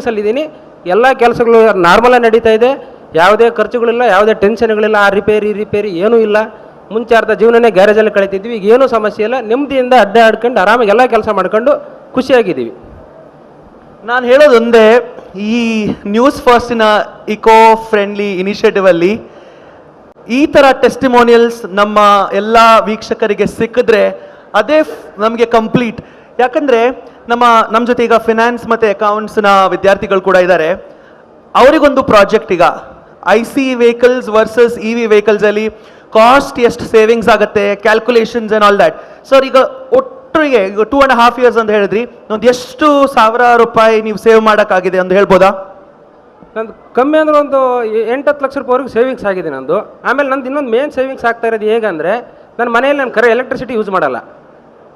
ಸೇವಿಂಗ್ಸಲ್ಲಿದ್ದೀನಿ. ಎಲ್ಲ ಕೆಲಸಗಳು ನಾರ್ಮಲಾಗಿ ನಡೀತಾ ಇದೆ, ಯಾವುದೇ ಖರ್ಚುಗಳಿಲ್ಲ, ಯಾವುದೇ ಟೆನ್ಷನ್ಗಳಿಲ್ಲ, ಆ ರಿಪೇರಿ ಏನೂ ಇಲ್ಲ. ಮುಂಚೆ ಅರ್ಧ ಜೀವನನೇ ಗ್ಯಾರೇಜಲ್ಲಿ ಕಳೀತಿದ್ವಿ, ಈಗ ಏನೂ ಸಮಸ್ಯೆ ಇಲ್ಲ, ನೆಮ್ಮದಿಯಿಂದ ಅಡ್ಡಾಡ್ಕೊಂಡು ಆರಾಮಾಗಿ ಎಲ್ಲ ಕೆಲಸ ಮಾಡ್ಕೊಂಡು ಖುಷಿಯಾಗಿದ್ದೀವಿ. ನಾನು ಹೇಳೋದೊಂದೇ, ಈ ನ್ಯೂಸ್ ಫಸ್ಟಿನ ಇಕೋ ಫ್ರೆಂಡ್ಲಿ ಇನಿಷಿಯೇಟಿವಲ್ಲಿ ಈ ಥರ ಟೆಸ್ಟಿಮೋನಿಯಲ್ಸ್ ನಮ್ಮ ಎಲ್ಲ ವೀಕ್ಷಕರಿಗೆ ಸಿಕ್ಕಿದ್ರೆ ಅದೇ ನಮಗೆ ಕಂಪ್ಲೀಟ್. ಯಾಕಂದರೆ ನಮ್ಮ ಜೊತೆ ಈಗ ಫಿನಾನ್ಸ್ ಮತ್ತು ಅಕೌಂಟ್ಸ್ನ ವಿದ್ಯಾರ್ಥಿಗಳು ಕೂಡ ಇದ್ದಾರೆ. ಅವರಿಗೊಂದು ಪ್ರಾಜೆಕ್ಟ್, ಈಗ IC ವೆಹಿಕಲ್ಸ್ ವರ್ಸಸ್ EV ವೆಹಿಕಲ್ಸಲ್ಲಿ ಕಾಸ್ಟ್ ಎಷ್ಟು ಸೇವಿಂಗ್ಸ್ ಆಗುತ್ತೆ, calculations and all that. Sir, ಈಗ ಒಟ್ಟರಿಗೆ ಈಗ 2.5 years ಅಂತ ಹೇಳಿದ್ರಿ, ಒಂದು ಎಷ್ಟು ಸಾವಿರ ರೂಪಾಯಿ ನೀವು ಸೇವ್ ಮಾಡೋಕ್ಕಾಗಿದೆ ಅಂತ ಹೇಳ್ಬೋದಾ? ನಂದು ಕಮ್ಮಿ ಅಂದ್ರೆ ಒಂದು 8-10 ಲಕ್ಷ ರೂಪಾಯಿವರೆಗೂ ಸೇವಿಂಗ್ಸ್ ಆಗಿದೆ ನಂದು. ಆಮೇಲೆ ನಂದು ಇನ್ನೊಂದು ಮೇನ್ ಸೇವಿಂಗ್ಸ್ ಆಗ್ತಾ ಇರೋದು ಹೇಗಂದರೆ, ನನ್ನ ಮನೆಯಲ್ಲಿ ನಾನು ಎಲೆಕ್ಟ್ರಿಸಿಟಿ ಯೂಸ್ ಮಾಡಲ್ಲ.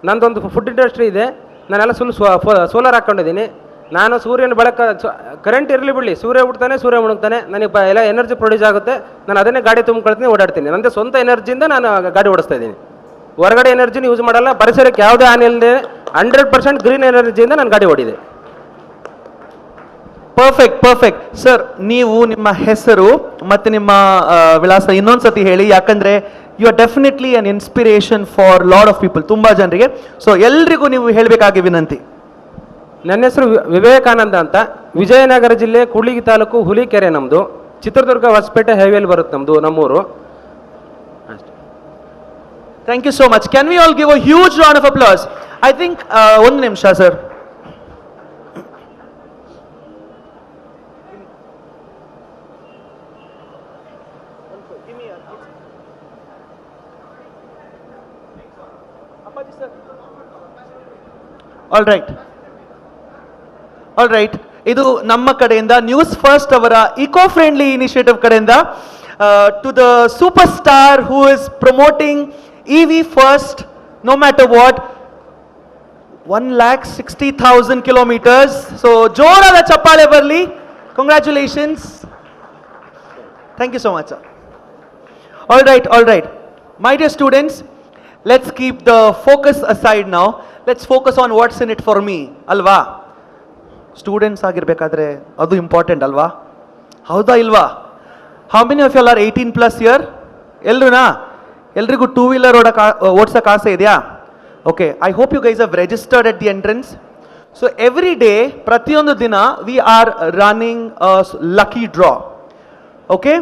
ನಂದೊಂದು ಫುಡ್ ಇಂಡಸ್ಟ್ರಿ ಇದೆ, ನಾನೆಲ್ಲ ಸೋಲಾರ್ ಹಾಕ್ಕೊಂಡಿದ್ದೀನಿ. ನಾನು ಸೂರ್ಯನ ಕರೆಂಟ್ ಇರಲಿ ಬಿಡಲಿ, ಸೂರ್ಯ ಹುಡ್ತಾನೆ, ಸೂರ್ಯ ಮುಳುಗ್ತಾನೆ, ನನಗೆ ಎಲ್ಲ ಎನರ್ಜಿ ಪ್ರೊಡ್ಯೂಸ್ ಆಗುತ್ತೆ. ನಾನು ಅದನ್ನೇ ಗಾಡಿ ತುಂಬಿಕೊಳ್ತೀನಿ, ಓಡಾಡ್ತೀನಿ. ನನ್ನದೇ ಸ್ವಂತ ಎನರ್ಜಿಯಿಂದ ನಾನು ಗಾಡಿ ಓಡಿಸ್ತಾ ಇದ್ದೀನಿ. ಹೊರಗಡೆ ಎನರ್ಜಿನ ಯೂಸ್ ಮಾಡಲ್ಲ. ಪರಿಸರಕ್ಕೆ ಯಾವುದೇ ಹಾನಿ ಇಲ್ಲದೆ 100% ಗ್ರೀನ್ ಎನರ್ಜಿಯಿಂದ ನಾನು ಗಾಡಿ ಓಡಿದೆ. Perfect sir. ನೀವು ನಿಮ್ಮ ಹೆಸರು ಮತ್ತು ನಿಮ್ಮ ವಿಳಾಸ ಇನ್ನೊಂದ್ಸತಿ ಹೇಳಿ, ಯಾಕಂದರೆ you are definitely an inspiration for lot of people, ತುಂಬ ಜನರಿಗೆ. ಸೊ ಎಲ್ರಿಗೂ ನೀವು ಹೇಳಬೇಕಾಗಿ ವಿನಂತಿ. ನನ್ನ ಹೆಸರು ವಿವೇಕಾನಂದ ಅಂತ, ವಿಜಯನಗರ ಜಿಲ್ಲೆ ಕೂಡ್ಲಿಗಿ ತಾಲೂಕು ಹುಲಿಕೆರೆ ನಮ್ಮದು. ಚಿತ್ರದುರ್ಗ ಹೊಸಪೇಟೆ ಹೈವೇಲಿ ಬರುತ್ತೆ ನಮ್ಮೂರು. Thank you so much. Can we all give a huge round of applause? I think ಒಂದು ನಿಮಿಷ ಸರ್. ಆಲ್ ರೈಟ್, ಇದು ನಮ್ಮ ಕಡೆಯಿಂದ ನ್ಯೂಸ್ ಫಸ್ಟ್ ಅವರ ಇಕೋ ಫ್ರೆಂಡ್ಲಿ ಇನಿಷಿಯೇಟಿವ್ ಕಡೆಯಿಂದ to the superstar who is promoting EV first no matter what, 1,60,000 kilometres. So ಜೋರಾದ ಚಪ್ಪಾಳೆ ಬರಲಿ. Congratulations. Thank you so much. All right my dear students, let's keep the focus aside now. Let's focus on what's in it for me, ಅಲ್ವಾ? Students ಆಗಿರ್ಬೇಕಾದ್ರೆ ಅದು important ಅಲ್ವಾ? ಹೌದಾ ಇಲ್ವಾ? How many of you are 18+ year? ಎಲ್ರಿಗೂ 2-wheeler ಓಡ್ಸೋಕೆ ಆಸೆ ಇದೆಯಾ? Okay, I hope you guys have registered at the entrance. So every day, ಪ್ರತಿಯೊಂದು ದಿನ we are running lucky draw. Okay,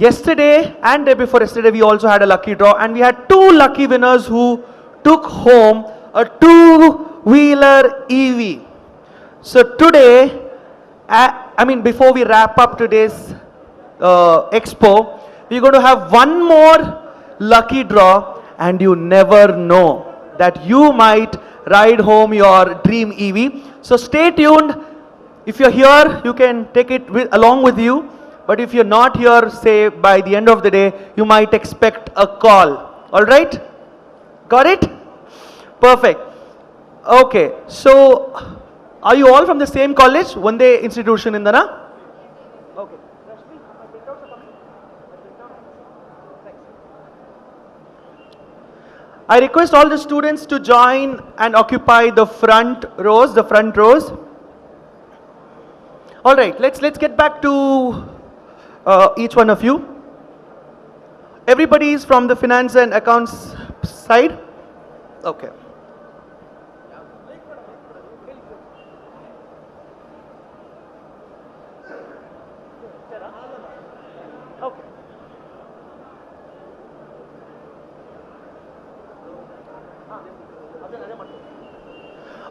yesterday and day before yesterday we also had a lucky draw, and we had 2 lucky winners who took home a 2-wheeler EV. So today, before we wrap up today's expo, we're going to have one more lucky draw, and you never know that you might ride home your dream EV. So stay tuned. If you're here, you can take it along with you. But if you're not here, say by the end of the day, you might expect a call. All right? Got it? Perfect. Okay. So, are you all from the same college? One day institution in Dana? Okay. I request all the students to join and occupy the front rows. All right. Let's get back to each one of you. Everybody is from the finance and accounts side? Okay.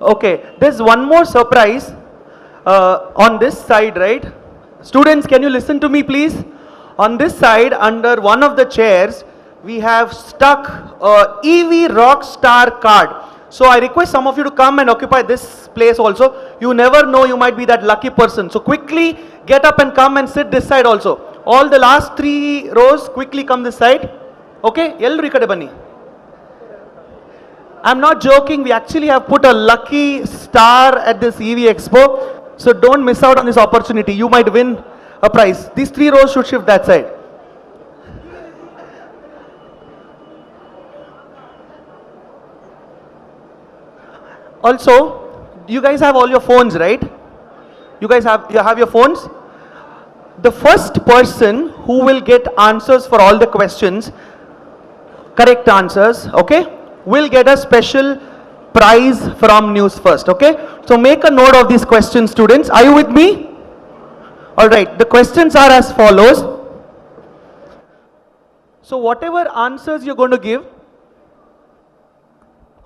Okay, there's one more surprise on this side, right? Students, can you listen to me please? On this side, under one of the chairs, we have stuck a EV Rockstar card. So I request some of you to come and occupy this place also. You never know, you might be that lucky person. So quickly get up and come and sit this side also. All the last 3 rows, quickly come this side. Okay? Ellaru ee kade banni. I'm not joking, we actually have put a lucky star at this EV Expo. So don't miss out on this opportunity. You might win a prize. These 3 rows should shift that side. Also, you guys have all your phones, right? You guys have your phones? The first person who will get answers for all the questions, correct answers, okay, will get a special prize from Newsfirst, okay? So make a note of these questions, students. Are you with me? All right, the questions are as follows. So whatever answers you're going to give,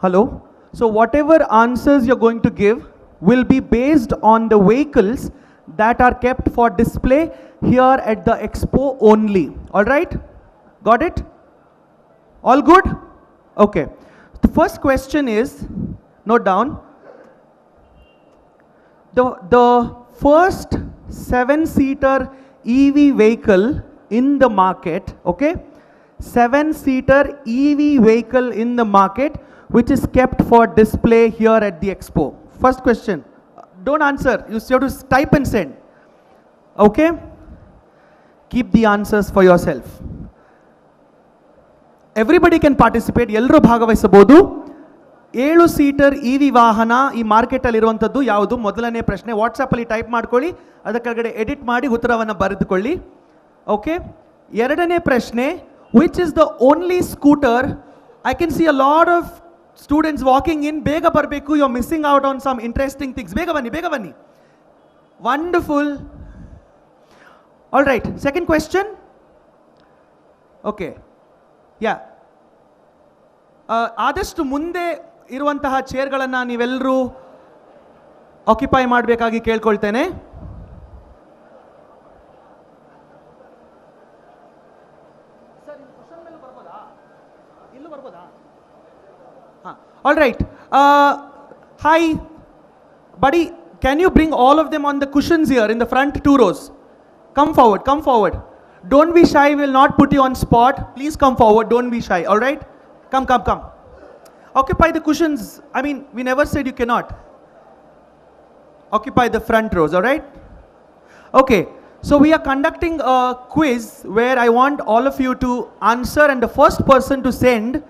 hello? So whatever answers you're going to give will be based on the vehicles that are kept for display here at the Expo only. All right? Got it? All good? Okay. The first question is, note down, the first 7-seater EV vehicle in the market, okay? 7-seater EV vehicle in the market which is kept for display here at the Expo. First question. Don't answer. You have to type and send. Okay? Keep the answers for yourself. Everybody can participate. ಎಲ್ಲರೂ ಭಾಗವಹಿಸಬಹುದು. 7-ಸೀಟರ್ EV ವಾಹನ ಈ market ಅಲ್ಲಿ ಇರುವಂತದ್ದು ಯಾವುದು? ಮೊದಲನೇ ಪ್ರಶ್ನೆ. WhatsApp ಅಲ್ಲಿ ಟೈಪ್ ಮಾಡ್ಕೊಳ್ಳಿ. ಅದರ ಕೆಳಗಡೆ ಎಡಿಟ್ ಮಾಡಿ ಉತ್ತರವನ್ನು ಬರೆದುಕೊಳ್ಳಿ. ಓಕೆ? ಎರಡನೇ ಪ್ರಶ್ನೆ. Which is the only scooter? I can see a lot of students walking in. ಬೇಗ ಬರಬೇಕು. You're missing out on some interesting things. ಬೇಗ ಬನ್ನಿ, ಬೇಗ ಬನ್ನಿ. Wonderful. All right. Second question. Okay. Yeah. ಆದಷ್ಟು ಮುಂದೆ ಇರುವಂತಹ ಚೇರ್ಗಳನ್ನು ನೀವೆಲ್ಲರೂ ಆಕ್ಯುಪೈ ಮಾಡಬೇಕಾಗಿ ಕೇಳ್ಕೊಳ್ತೇನೆ. All right. Hi, buddy. Can you bring all of them on the cushions here in the front 2 rows? Come forward. Come forward. Don't be shy. We will not put you on spot. Please come forward. Don't be shy. All right. Come, come, come. Occupy the cushions. I mean, we never said you cannot. Occupy the front rows. All right. Okay. So we are conducting a quiz where I want all of you to answer, and the first person to send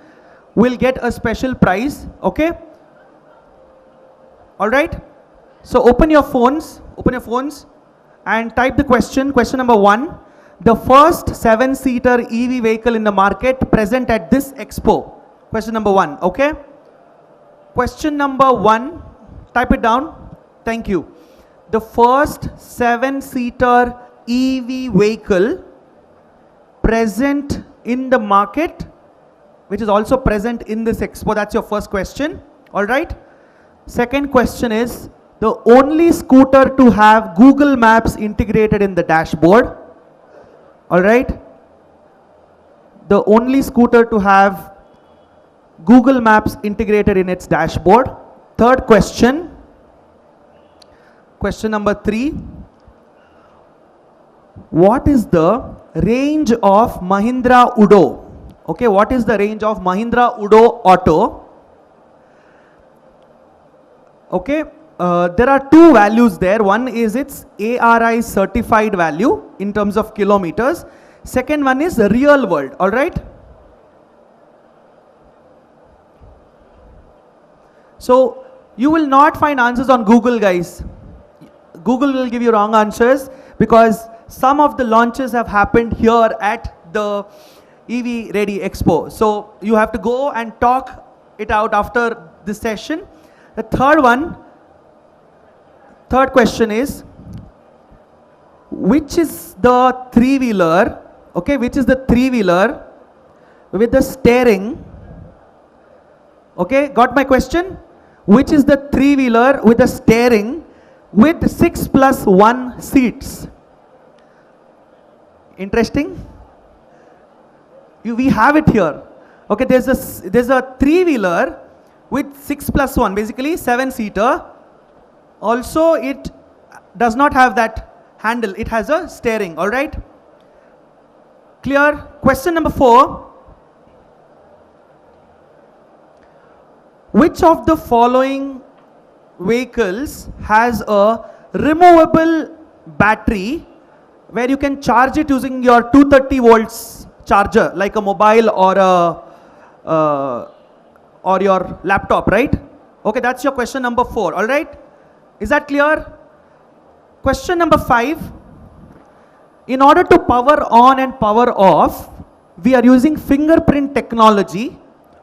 will get a special prize. Okay. All right. So open your phones. Open your phones and type the question. Question number 1. The first 7-seater EV vehicle in the market present at this Expo. Question number 1. Okay. Question number 1. Type it down. Thank you. The first 7-seater EV vehicle present in the market, which is also present in this Expo. That's your first question. All right. Second question is, the only scooter to have Google Maps integrated in the dashboard. All right. The only scooter to have Google Maps integrated in its dashboard. Third question. Question number 3. What is the range of Mahindra Udo? Okay, what is the range of Mahindra Udo Auto? Okay, there are 2 values there. One is its ARI certified value in terms of kilometers. Second one is real world. All right. So you will not find answers on Google, guys. Google will give you wrong answers because some of the launches have happened here at the EVready Expo. So you have to go and talk it out after this session. The third question is, which is the 3-wheeler, okay, which is the 3-wheeler with the steering, okay, got my question? Which is the 3-wheeler with the steering with 6+1 seats? Interesting? We have it here. Okay, there's a 3-wheeler with 6+1, basically 7-seater. Also, it does not have that handle. It has a steering. All right. Clear? Question number 4. Which of the following vehicles has a removable battery where you can charge it using your 230 volts charger, like a mobile or your laptop, right? Okay, that's your question number 4. All right. Is that clear? Question number 5. In order to power on and power off, we are using fingerprint technology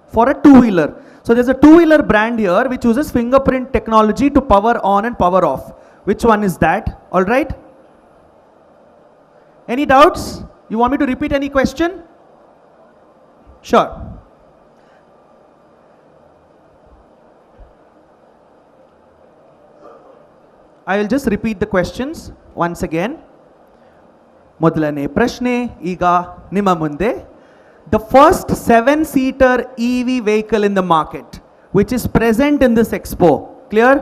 for a two-wheeler. So there's a two-wheeler brand here which uses fingerprint technology to power on and power off. Which one is that? All right? Any doubts? You want me to repeat any question? Sure. I will just repeat the questions once again. ಮೊದಲನೇ ಪ್ರಶ್ನೆ ಈಗ ನಿಮ್ಮ ಮುಂದೆ. The first 7-seater EV vehicle in the market which is present in this expo. Clear?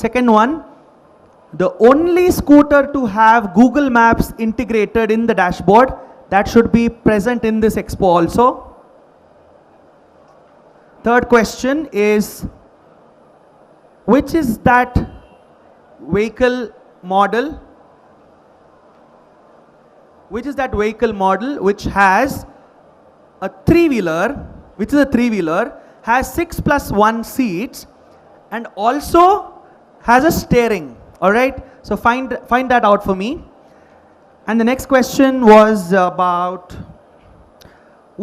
Second one, the only scooter to have Google Maps integrated in the dashboard that should be present in this expo also. Third question is, which is that vehicle model? Which is that vehicle model which has a three-wheeler, has 6+1 seats and also has a steering. All right, so find that out for me. And the next question was about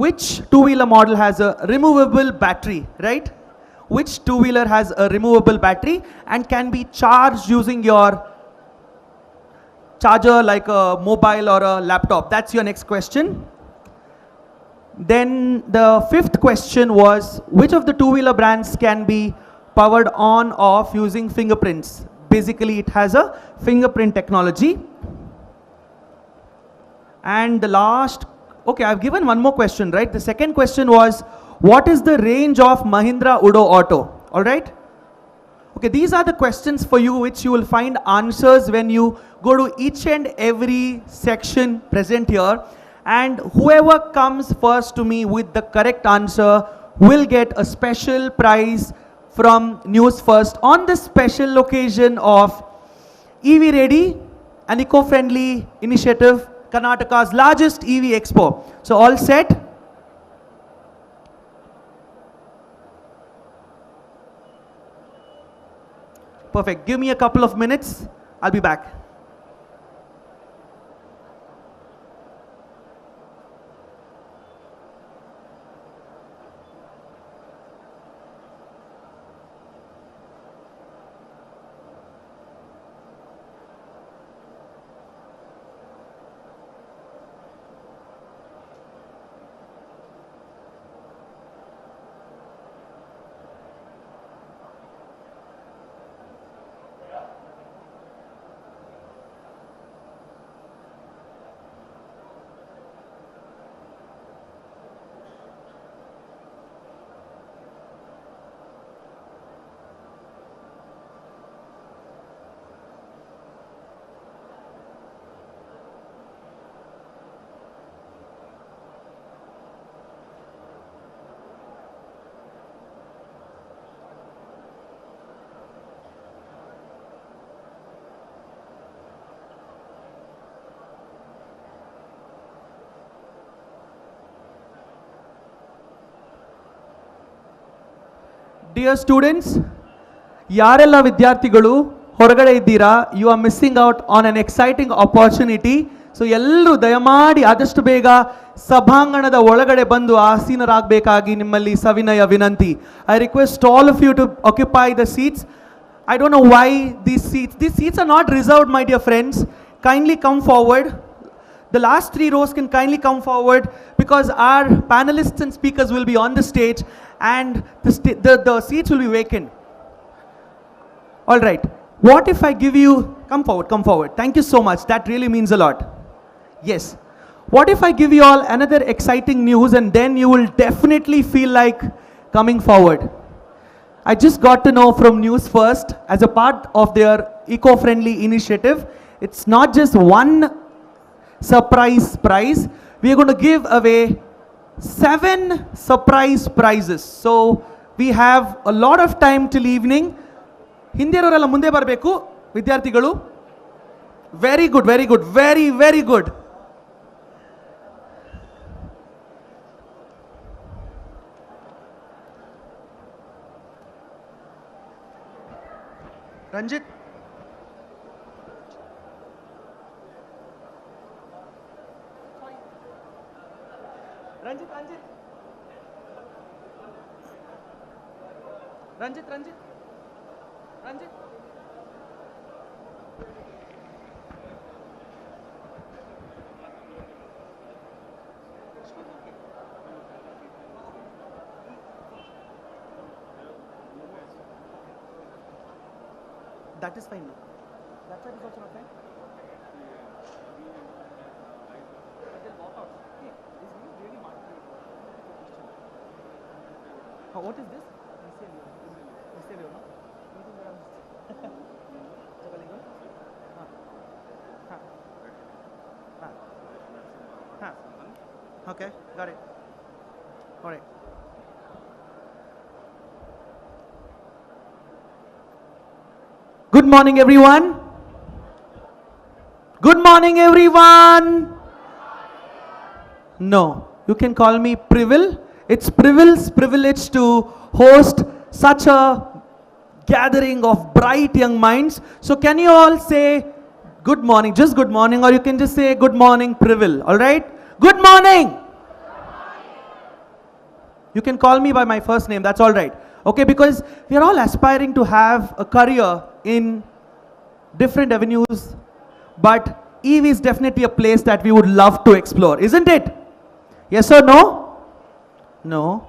which two-wheeler model has a removable battery, right? Which two-wheeler has a removable battery and can be charged using your charger like a mobile or a laptop? That's your next question. Then the fifth question was, which of the two-wheeler brands can be powered on off using fingerprints? Basically it has a fingerprint technology. And the last, okay, I've given one more question, right? The second question was, what is the range of Mahindra Udo Auto? All right? Okay, these are the questions for you which you will find answers when you go to each and every section present here. And whoever comes first to me with the correct answer will get a special prize from Newsfirst on the special occasion of EVready, an eco-friendly initiative, Karnataka's largest EV Expo. So all set? Perfect. Give me a couple of minutes. I'll be back. Dear students, ಯಾರೆಲ್ಲ ವಿದ್ಯಾರ್ಥಿಗಳು ಹೊರಗಡೆ ಇದ್ದೀರಾ, you are missing out on an exciting opportunity. So ಎಲ್ಲರೂ ದಯಮಾಡಿ ಆದಷ್ಟು ಬೇಗ ಸಭಾಂಗಣದ ಒಳಗಡೆ ಬಂದು ಆಸೀನರಾಗಬೇಕಾಗಿ ನಿಮ್ಮಲ್ಲಿ ಸವಿನಯ ವಿನಂತಿ. I request all of you to occupy the seats. I don't know why these seats are not reserved, my dear friends. Kindly come forward. The last 3 rows can kindly come forward because our panelists and speakers will be on the stage and the seats will be vacant. All right. What if I give you, come forward. Thank you so much. That really means a lot. Yes. What if I give you all another exciting news and then you will definitely feel like coming forward? I just got to know from Newsfirst, as a part of their eco-friendly initiative, it's not just one surprise prize. We are going to give away 7 surprise prizes. So we have a lot of time till evening. ಹಿಂದಿರೋರೆಲ್ಲ ಮುಂದೆ ಬರಬೇಕು ವಿದ್ಯಾರ್ಥಿಗಳು. Very good, very good. Ranjit, Ranjit. That is fine. That side is also not fine. What is this? Micelio, no? Okay, got it. All right. Good morning, everyone. Good morning, everyone. No, you can call me Privil. It's Privil's privilege to host such a gathering of bright young minds. So can you all say good morning, just good morning, or you can just say good morning, Privil, all right? Good morning. You can call me by my first name, that's all right. Okay, because we are all aspiring to have a career in different avenues, but EV is definitely a place that we would love to explore, isn't it? Yes or no? No.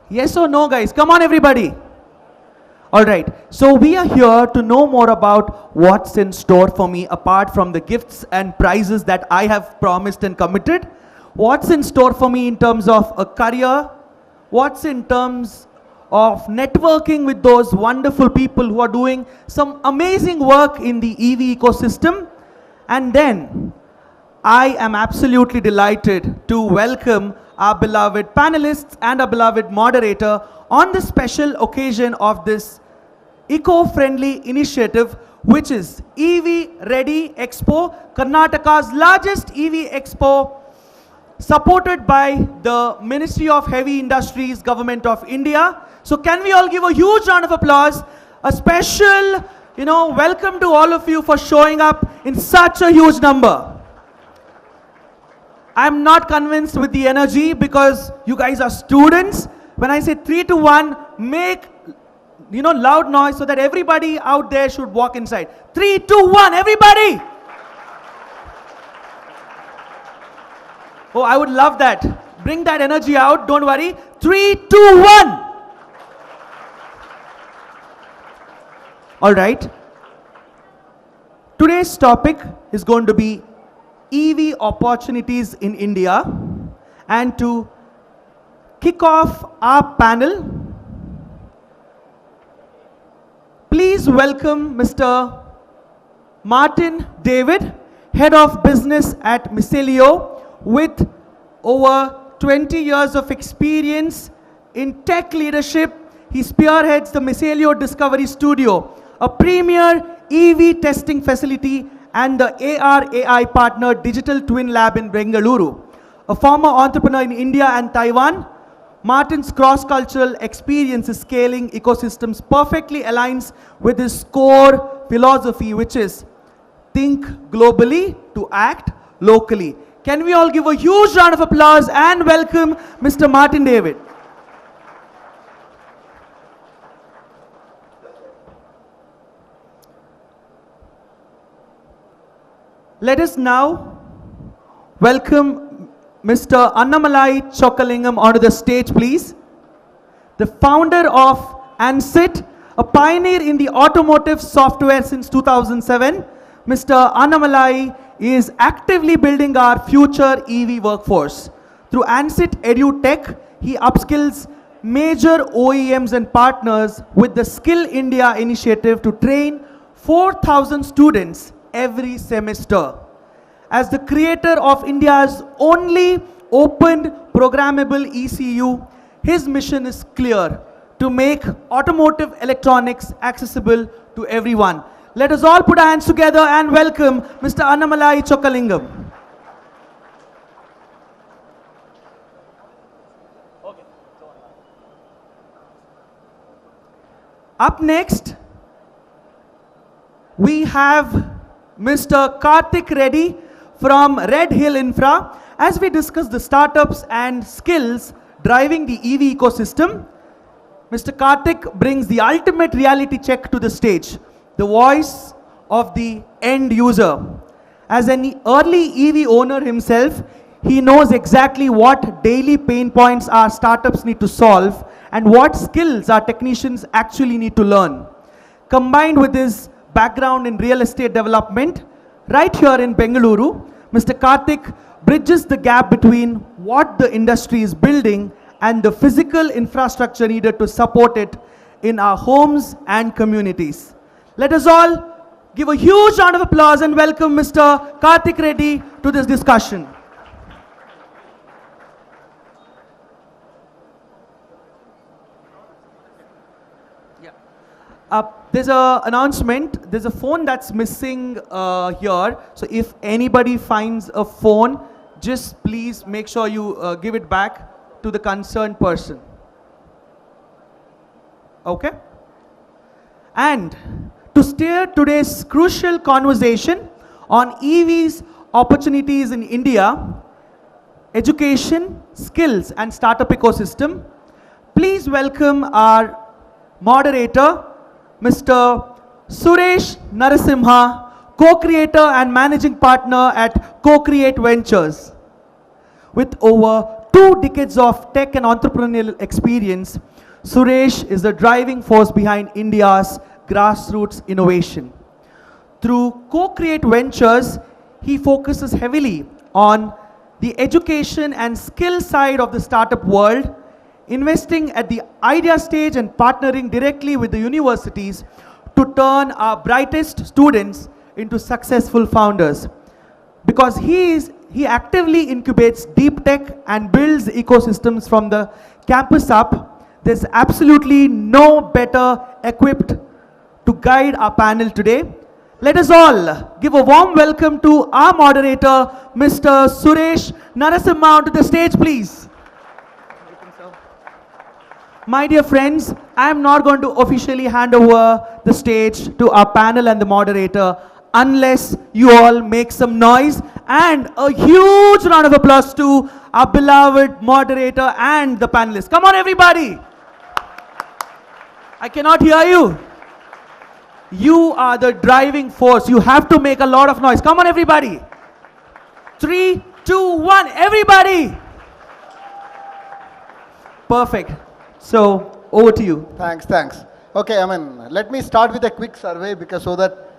Yes or no, guys? Come on, everybody. All right. So we are here to know more about what's in store for me apart from the gifts and prizes that I have promised and committed. What's in store for me in terms of a career? What's in terms of networking with those wonderful people who are doing some amazing work in the EV ecosystem? And then I am absolutely delighted to welcome our beloved panelists and our beloved moderator on the special occasion of this eco-friendly initiative, which is EVready Expo, Karnataka's largest EV Expo, supported by the Ministry of Heavy Industries, Government of India. So can we all give a huge round of applause, a special, welcome to all of you for showing up in such a huge number. I'm not convinced with the energy because you guys are students. When I say 3 to 1, make loud noise so that everybody out there should walk inside. 3, 2, 1, everybody! Oh, I would love that. Bring that energy out, don't worry. 3, 2, 1! All right. Today's topic is going to be EV opportunities in India. And to kick off our panel, please welcome Mr. Martin David, Head of Business at Micelio, with over 20 years of experience in tech leadership. He spearheads the Micelio Discovery Studio, a premier EV testing facility and the AR/AI partner Digital Twin Lab in Bengaluru. A former entrepreneur in India and Taiwan, Martin's cross-cultural experience in scaling ecosystems perfectly aligns with his core philosophy, which is think globally to act locally. Can we all give a huge round of applause and welcome Mr. Martin David. Let us now welcome Mr. Annamalai Chokkalingam onto the stage, please. The founder of Ansit, a pioneer in the automotive software since 2007. Mr. Annamalai is actively building our future EV workforce. Through Ansit EduTech, he upskills major OEMs and partners with the Skill India initiative to train 4,000 students every semester. As the creator of India's only open programmable ECU, his mission is clear: to make automotive electronics accessible to everyone. Let us all put our hands together and welcome Mr. Annamalai Chokkalingam. Up next, we have Mr. Karthik Reddy from Red Hill Infra, as we discuss the startups and skills driving the EV ecosystem, Mr. Karthik brings the ultimate reality check to the stage, the voice of the end user. As an early EV owner himself, he knows exactly what daily pain points our startups need to solve and what skills our technicians actually need to learn. Combined with his background in real estate development, right here in Bengaluru, Mr. Karthik bridges the gap between what the industry is building and the physical infrastructure needed to support it in our homes and communities. Let us all give a huge round of applause and welcome Mr. Karthik Reddy to this discussion. There's an announcement. There's a phone that's missing here. So if anybody finds a phone, just please make sure you give it back to the concerned person. Okay? And to steer today's crucial conversation on EV's opportunities in India, education, skills, and startup ecosystem, please welcome our moderator, Mr. Suresh Narasimha, co-creator and managing partner at Co-Create Ventures. With over 2 decades of tech and entrepreneurial experience, Suresh is the driving force behind India's grassroots innovation. Through Co-Create Ventures, he focuses heavily on the education and skill side of the startup world, investing at the idea stage and partnering directly with the universities to turn our brightest students into successful founders. Because he actively incubates deep tech and builds ecosystems from the campus up, there's absolutely no better equipped to guide our panel today. Let us all give a warm welcome to our moderator, Mr. Suresh Narasimha, onto the stage, please. My dear friends, I am not going to officially hand over the stage to our panel and the moderator unless you all make some noise and a huge round of applause to our beloved moderator and the panelists. Come on, everybody. I cannot hear you. You are the driving force. You have to make a lot of noise. Come on, everybody. 3, 2, 1, everybody. Perfect. So, over to you. Thanks. Okay, let me start with a quick survey because so that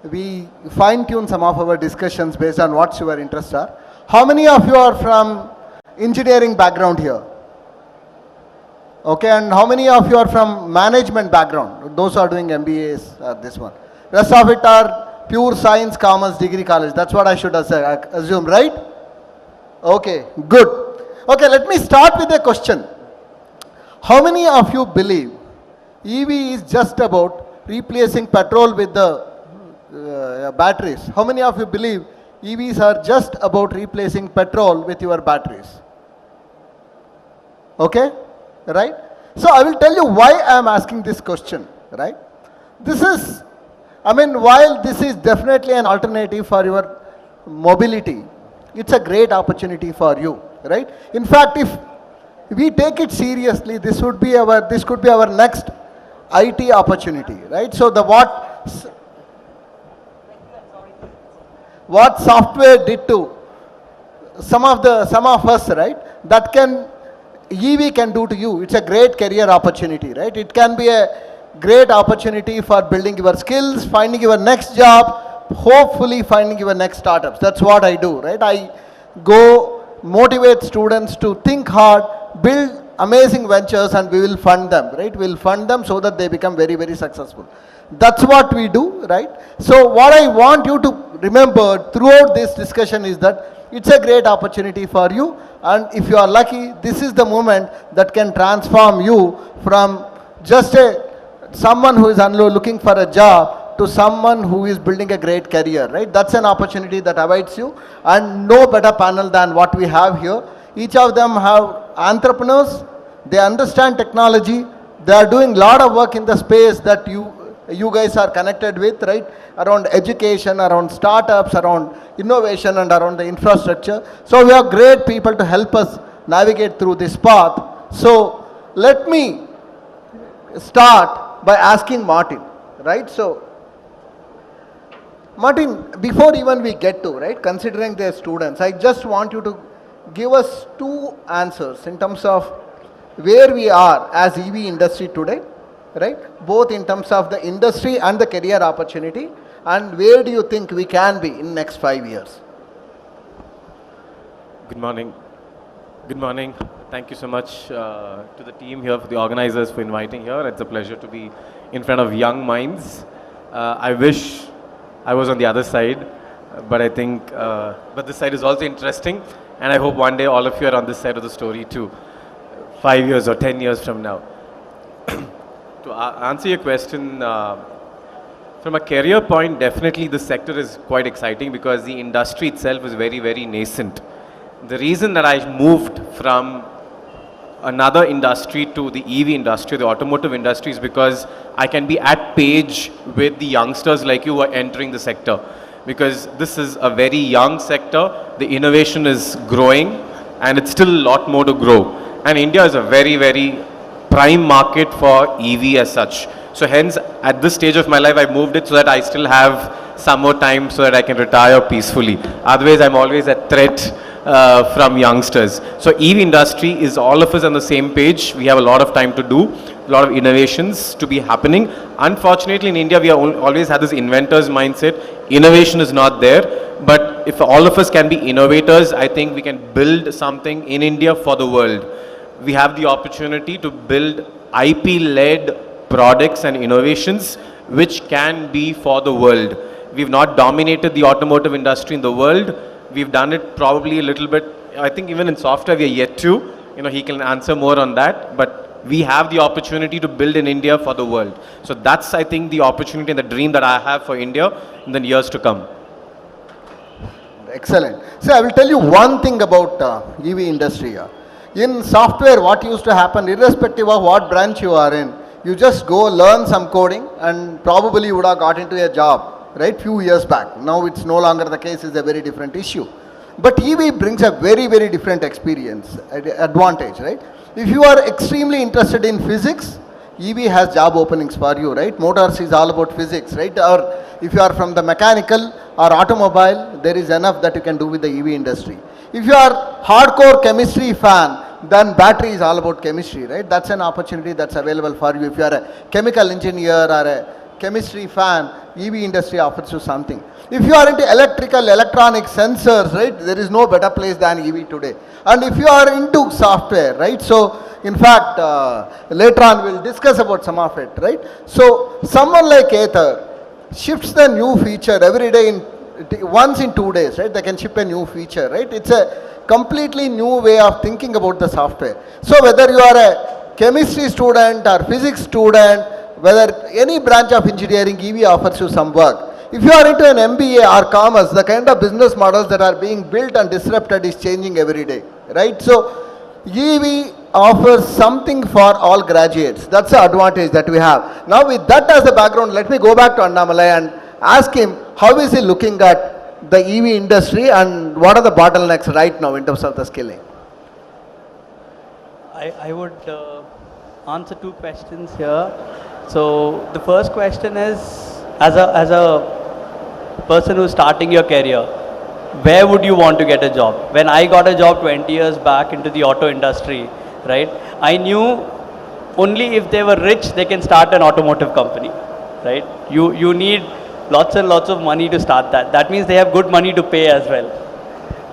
we fine-tune some of our discussions based on what your interests are. How many of you are from engineering background here? Okay, and how many of you are from management background? Those who are doing MBAs, this one. Rest of it are pure science, commerce, degree college. That's what I should assume, right? Okay, good. Okay, let me start with a question. How many of you believe EV is just about replacing petrol with the batteries? How many of you believe EVs are just about replacing petrol with your batteries? Okay, right? So I will tell you why I am asking this question, right? This is, while this is definitely an alternative for your mobility, it's a great opportunity for you, right? In fact, if we take it seriously, this could be our next IT opportunity, right? So what software did to some of us, right? That EV can do to you. It's a great career opportunity, right? It can be a great opportunity for building your skills, finding your next job, hopefully finding your next startups. That's what I do, right? I go motivate students to think hard, build amazing ventures, and we will fund them, right? We'll fund them so that they become very, very successful. That's what we do, right? So what I want you to remember throughout this discussion is that it's a great opportunity for you, and if you are lucky, this is the moment that can transform you from just someone who is looking for a job to someone who is building a great career, right? That's an opportunity that awaits you, and no better panel than what we have here. Each of them have entrepreneurs, they understand technology, they are doing a lot of work in the space that you guys are connected with, right? Around education, around startups, around innovation, and around the infrastructure. So we have great people to help us navigate through this path. So let me start by asking Martin, right? So Martin, before even we get to, right, considering their students, I just want you to give us two answers in terms of where we are as EV industry today, right? Both in terms of the industry and the career opportunity, and where do you think we can be in next 5 years? Good morning. Good morning. Thank you so much to the team here, for the organizers for inviting here. It's a pleasure to be in front of young minds. I wish I was on the other side, but I think, but this side is also interesting, and I hope one day all of you are on this side of the story too, 5 years or 10 years from now. To answer your question, from a career point, definitely the sector is quite exciting because the industry itself is very, very nascent. The reason that I moved from another industry to the EV industry, the automotive industry, is because I can be at page with the youngsters like you who are entering the sector. Because this is a very young sector, the innovation is growing, and it's still a lot more to grow. And India is a very, very prime market for EV as such. So hence, at this stage of my life, I moved it so that I still have some more time so that I can retire peacefully. Otherwise, I'm always a threat from youngsters. So EV industry is all of us on the same page. We have a lot of time to do, a lot of innovations to be happening. Unfortunately, in India, we have always had this inventor's mindset. Innovation is not there. But if all of us can be innovators, I think we can build something in India for the world. We have the opportunity to build IP-led products and innovations which can be for the world. We've not dominated the automotive industry in the world. We've done it probably a little bit. I think even in software we are yet to. He can answer more on that. But we have the opportunity to build in India for the world. So that's, I think, the opportunity and the dream that I have for India in the years to come. Excellent. So I will tell you one thing about EV industry here. In software, what used to happen, irrespective of what branch you are in, you just go learn some coding and probably you would have got into a job, right, few years back. Now it's no longer the case, it's a very different issue. But EV brings a very, very different experience, advantage, right? If you are extremely interested in physics, EV has job openings for you, right? Motors is all about physics, right? Or if you are from the mechanical or automobile, there is enough that you can do with the EV industry. If you are hardcore chemistry fan, then battery is all about chemistry, right? That's an opportunity that's available for you. If you are a chemical engineer or a chemistry fan, EV industry offers you something. If you are into electrical, electronic sensors, right, there is no better place than EV today. And if you are into software, right, so in fact, later on we'll discuss about some of it, right? So someone like Aether shifts the new feature every day once in 2 days, right? They can ship a new feature, right? It's a completely new way of thinking about the software. So whether you are a chemistry student or physics student, whether any branch of engineering, EV offers you some work. If you are into an MBA or commerce, the kind of business models that are being built and disrupted is changing every day, right? So EV offers something for all graduates. That's the advantage that we have. Now with that as the background, let me go back to Annamalai and ask him, how is he looking at the EV industry and what are the bottlenecks right now in terms of the skilling? I would answer two questions here. So the first question is, as a person who's starting your career, where would you want to get a job? When I got a job 20 years back into the auto industry, right, I knew only if they were rich they can start an automotive company, right? You need lots and lots of money to start that. That means they have good money to pay as well,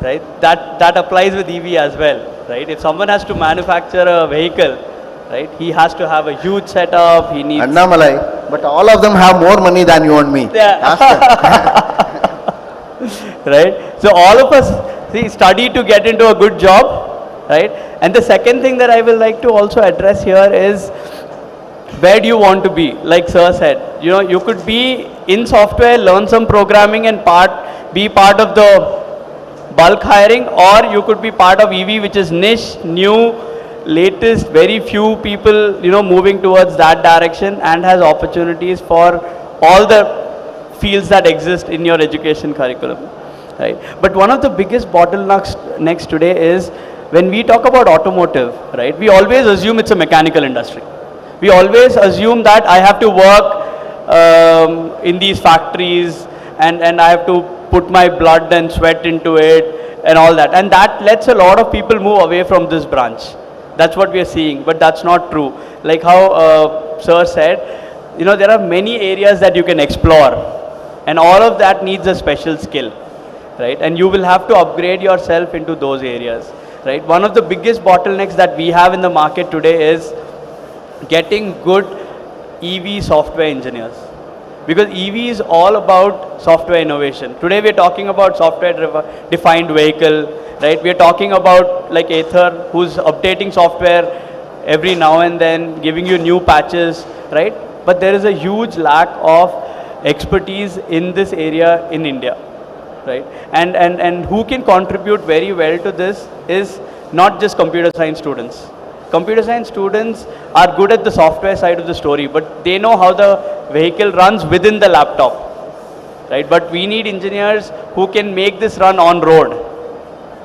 right? That applies with EV as well, right? If someone has to manufacture a vehicle, right, he has to have a huge setup, he needs... Annamalai, but all of them have more money than you and me. Yeah. Right? So all of us study to get into a good job, right? And the second thing that I will like to also address here is, where do you want to be? Like Sir said, you could be in software, learn some programming and be part of the bulk hiring, or you could be part of EV, which is niche, new, latest, very few people, moving towards that direction, and has opportunities for all the fields that exist in your education curriculum, right? But one of the biggest bottlenecks next today is when we talk about automotive, right? We always assume it's a mechanical industry. We always assume that I have to work in these factories, and I have to put my blood and sweat into it and all that. And that lets a lot of people move away from this branch. That's what we are seeing, but that's not true. Like how Sir said, there are many areas that you can explore, and all of that needs a special skill, right? And you will have to upgrade yourself into those areas, right? One of the biggest bottlenecks that we have in the market today is getting good EV software engineers, because EV is all about software innovation. Today we are talking about software defined vehicle, right? We are talking about like Ather, who's updating software every now and then, giving you new patches, right? But there is a huge lack of expertise in this area in India, right? And who can contribute very well to this is not just computer science students. Computer science students are good at the software side of the story, but they know how the vehicle runs within the laptop, right? But we need engineers who can make this run on road,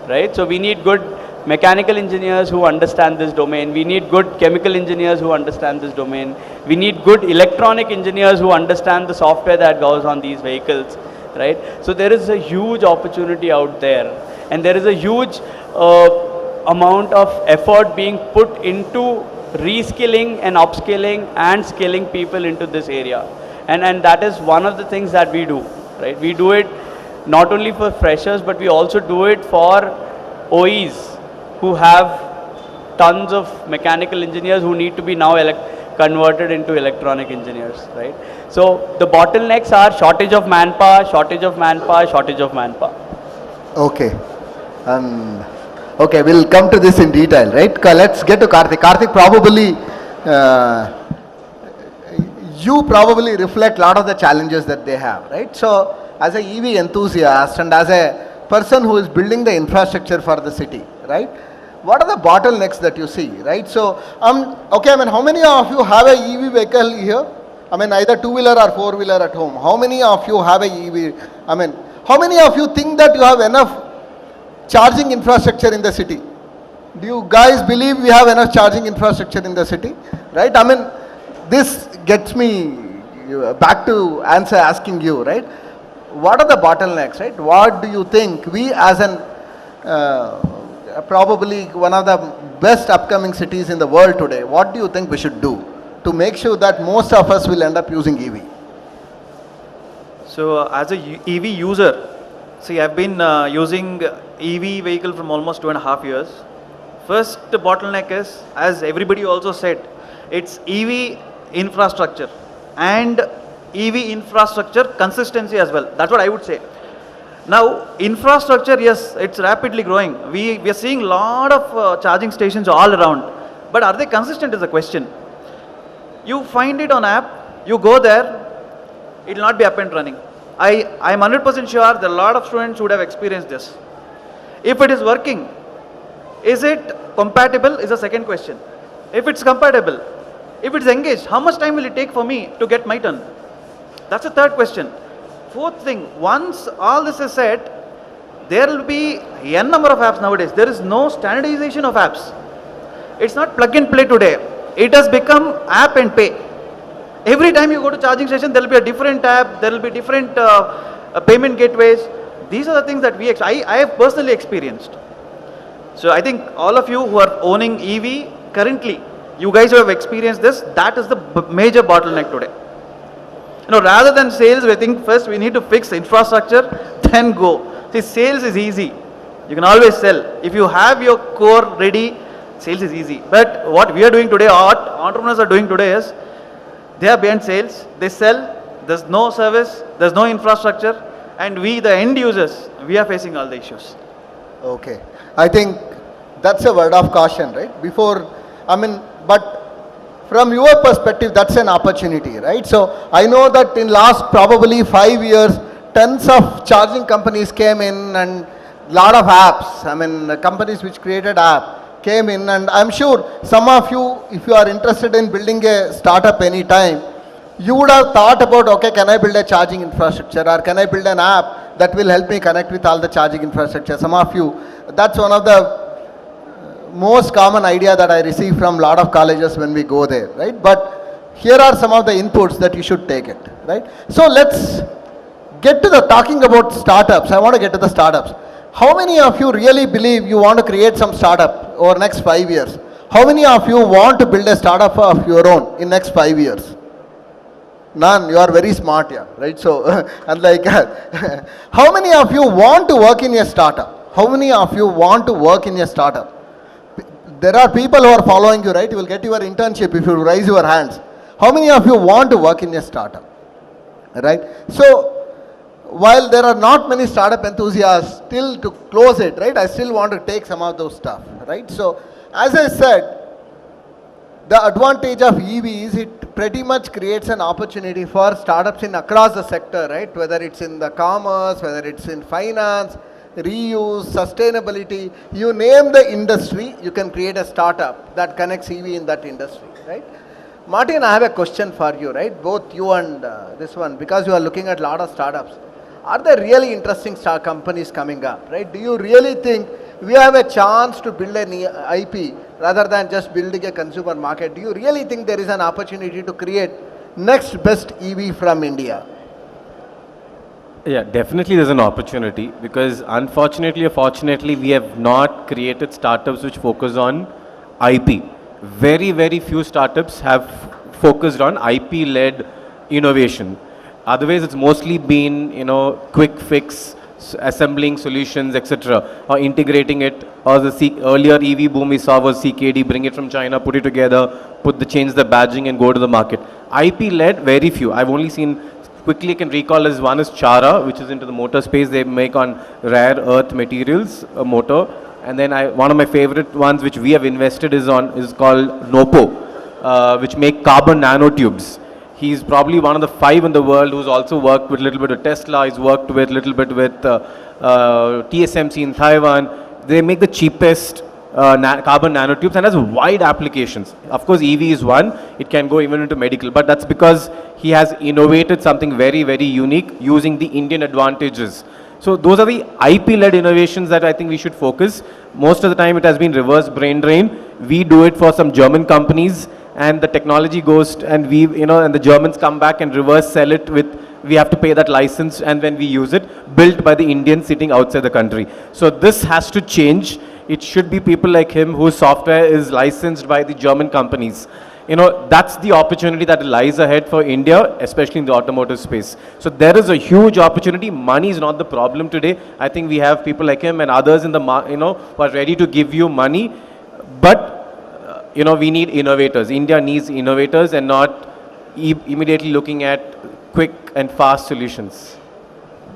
right? So we need good mechanical engineers who understand this domain. We need good chemical engineers who understand this domain. We need good electronic engineers who understand the software that goes on these vehicles, right? So there is a huge opportunity out there, and there is a huge amount of effort being put into reskilling and upskilling and skilling people into this area. And that is one of the things that we do, right? We do it not only for freshers, but we also do it for OEs who have tons of mechanical engineers who need to be now converted into electronic engineers, right? So the bottlenecks are shortage of manpower, shortage of manpower, shortage of manpower. Okay. Okay, we'll come to this in detail, right? Let's get to Karthik. Karthik, probably, you probably reflect a lot of the challenges that they have, right? So, as a EV enthusiast and as a person who is building the infrastructure for the city, right? What are the bottlenecks that you see, right? So, okay, I mean, how many of you have a EV vehicle here? I mean, either two-wheeler or four-wheeler at home. How many of you have a EV? I mean, how many of you think that you have enough charging infrastructure in the city? Do you guys believe we have enough charging infrastructure in the city? Right? I mean, this gets me back to asking you, right? What are the bottlenecks, right? What do you think we as an probably one of the best upcoming cities in the world today, what do you think we should do to make sure that most of us will end up using EV? So as a EV user, see, I've been using EV vehicle from almost 2.5 years. First bottleneck is, as everybody also said, it's EV infrastructure and EV infrastructure consistency as well. That's what I would say. Now, infrastructure, yes, it's rapidly growing. We are seeing a lot of charging stations all around. But are they consistent is the question. You find it on app, you go there, it will not be up and running. I'm 100% sure that a lot of students would have experienced this. If it is working, is it compatible is the second question. If it's compatible, if it's engaged, how much time will it take for me to get my turn? That's the third question. Fourth thing, once all this is said, there will be n number of apps nowadays. There is no standardization of apps. It's not plug and play today. It has become app and pay. Every time you go to charging station, there will be a different app, there will be different payment gateways. These are the things that I have personally experienced. So I think all of you who are owning EV currently, you guys who have experienced this, that is the major bottleneck today. Rather than sales, we think first we need to fix infrastructure, then go. See, sales is easy. You can always sell. If you have your core ready, sales is easy. But what we are doing today, what entrepreneurs are doing today is, they are behind sales, they sell, there's no service, there's no infrastructure, and we, the end users, we are facing all the issues. Okay. I think that's a word of caution, right? But from your perspective, that's an opportunity, right? So I know that in last probably 5 years, tons of charging companies came in and lot of apps, companies which created app came in, and I'm sure some of you, if you are interested in building a startup anytime, you would have thought about, okay, can I build a charging infrastructure, or can I build an app that will help me connect with all the charging infrastructure? Some of you, that's one of the most common idea that I receive from a lot of colleges when we go there, right? But here are some of the inputs that you should take it, right? So let's get to the talking about startups. I want to get to the startups. How many of you really believe you want to create some startup over next 5 years? How many of you want to build a startup of your own in next 5 years? None. You are very smart, yeah, right? So, and like, how many of you want to work in a startup? How many of you want to work in a startup? There are people who are following you, right? You will get your internship if you raise your hands. How many of you want to work in a startup? Right? So, while there are not many startup enthusiasts, still to close it, right? I still want to take some of those stuff, right? So, as I said, the advantage of EV is it pretty much creates an opportunity for startups in across the sector, right? Whether it's in the commerce, whether it's in finance, reuse, sustainability, you name the industry, you can create a startup that connects EV in that industry, right? Martin, I have a question for you, right? Both you and this one, because you are looking at a lot of startups. Are there really interesting companies coming up, right? Do you really think we have a chance to build an IP rather than just building a consumer market? Do you really think there is an opportunity to create next best EV from India? Yeah, definitely there's an opportunity, because unfortunately or fortunately we have not created startups which focus on IP. Very, very few startups have focused on IP-led innovation. Otherwise, it's mostly been, quick fix, assembling solutions, etc., or integrating it. Or the earlier EV boom we saw was CKD, bring it from China, put it together, change the badging and go to the market. IP-led, very few. I've only seen, quickly I can recall, as one is Chara, which is into the motor space. They make on rare earth materials, a motor. And then one of my favorite ones which we have invested is called Nopo, which make carbon nanotubes. He's probably one of the 5 in the world who's also worked with a little bit of Tesla. He's worked with a little bit with TSMC in Taiwan. They make the cheapest carbon nanotubes and has wide applications. Of course, EV is one. It can go even into medical, but that's because he has innovated something very, very unique using the Indian advantages. So those are the IP-led innovations that I think we should focus. Most of the time it has been reverse brain drain. We do it for some German companies, and the technology goes and and the Germans come back and reverse sell it with, we have to pay that license, and when we use it, built by the Indians sitting outside the country. So this has to change. It should be people like him whose software is licensed by the German companies. That's the opportunity that lies ahead for India, especially in the automotive space. So there is a huge opportunity. Money is not the problem today. I think we have people like him and others in the who are ready to give you money. But we need innovators. India needs innovators and not immediately looking at quick and fast solutions.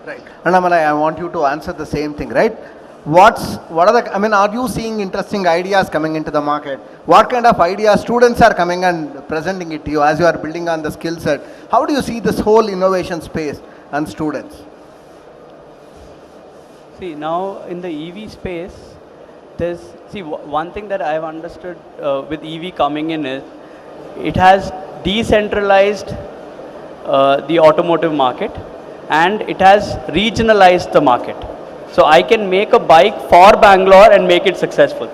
Right. Annamalai, I want you to answer the same thing, right? What are the, are you seeing interesting ideas coming into the market? What kind of ideas students are coming and presenting it to you as you are building on the skill set? How do you see this whole innovation space and students? See, now in the EV space, one thing that I've understood with EV coming in is it has decentralized the automotive market, and it has regionalized the market. So I can make a bike for Bangalore and make it successful.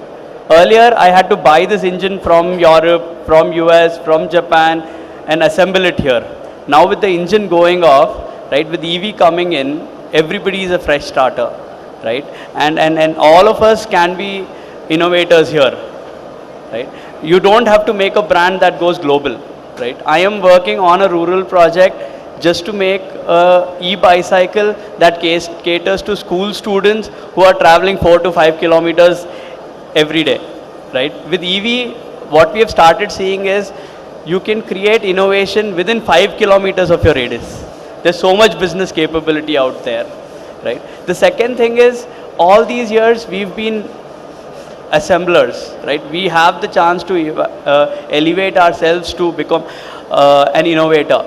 Earlier, I had to buy this engine from Europe, from US, from Japan, and assemble it here. Now with the engine going off, right, with EV coming in, everybody is a fresh starter, right? And all of us can be innovators here, right? You don't have to make a brand that goes global, right? I am working on a rural project just to make a e-bicycle that caters to school students who are traveling 4 to 5 kilometers every day, right? With EV, what we have started seeing is you can create innovation within 5 kilometers of your radius. There's so much business capability out there, right? The second thing is, all these years we've been assemblers, right? We have the chance to elevate ourselves to become an innovator.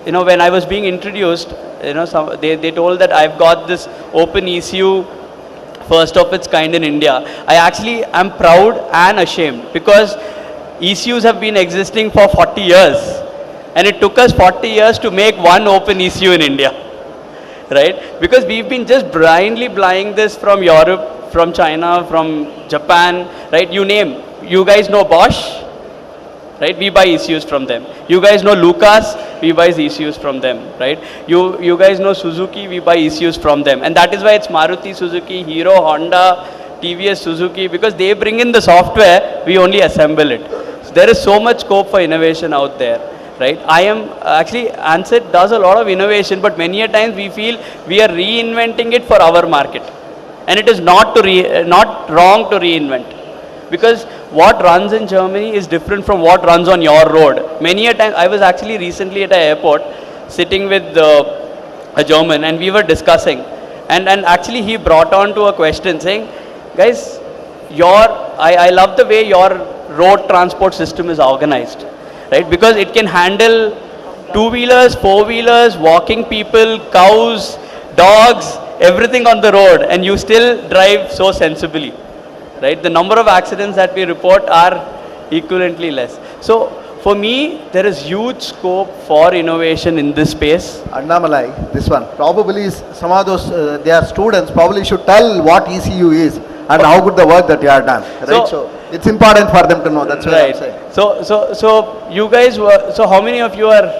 When I was being introduced, they told that I've got this open ECU first of its kind in India. I actually am proud and ashamed because ECUs have been existing for 40 years, and it took us 40 years to make one open ECU in India, right? Because we've been just blindly buying this from Europe, from China, from Japan, right? You name. You guys know Bosch, right? We buy ECUs from them. You guys know Lucas, we buy ECUs from them, right? You guys know Suzuki, we buy ECUs from them. And that is why it's Maruti, Suzuki, Hero, Honda, TVS, Suzuki, because they bring in the software, we only assemble it. So there is so much scope for innovation out there, right? I am, actually, Ansett does a lot of innovation, but many a times we feel we are reinventing it for our market. And it is not wrong to reinvent. Because what runs in Germany is different from what runs on your road. Many a time, I was actually recently at an airport sitting with a German, and we were discussing. And actually he brought on to a question saying, guys, I love the way your road transport system is organized, right? Because it can handle two-wheelers, four-wheelers, walking people, cows, dogs, everything on the road, and you still drive so sensibly. Right? The number of accidents that we report are equivalently less. So for me, there is huge scope for innovation in this space. Annamalai, this one. Probably some of those, their students probably should tell what ECU is and how good the work that you have done. Right? So it's important for them to know. That's what I'm saying. So you guys were, so how many of you are,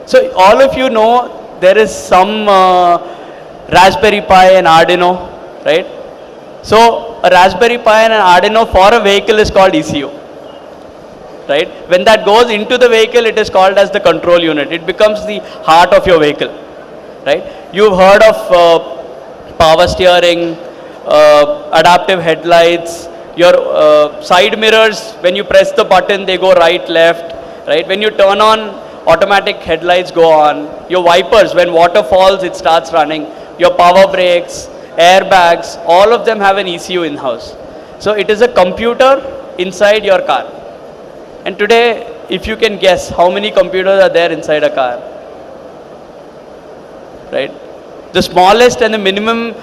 so all of you know there is some Raspberry Pi and Arduino, right? So a Raspberry Pi and an Arduino for a vehicle is called ECU, right? When that goes into the vehicle, it is called as the control unit. It becomes the heart of your vehicle, right? You've heard of power steering, adaptive headlights, your side mirrors, when you press the button, they go right, left, right? When you turn on, automatic headlights go on. Your wipers, when water falls, it starts running. Your power brakes, airbags, all of them have an ECU in-house. So it is a computer inside your car. And today, if you can guess how many computers are there inside a car, right? The smallest and the minimum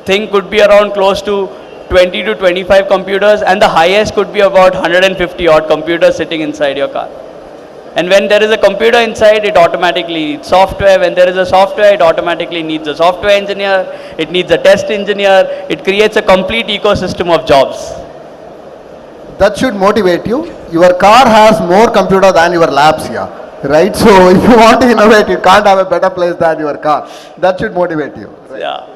thing could be around close to 20 to 25 computers, and the highest could be about 150 odd computers sitting inside your car. And when there is a computer inside, it automatically needs software. When there is a software, it automatically needs a software engineer. It needs a test engineer. It creates a complete ecosystem of jobs. That should motivate you. Your car has more computer than your labs here, right? So if you want to innovate, you can't have a better place than your car. That should motivate you. Right? Yeah.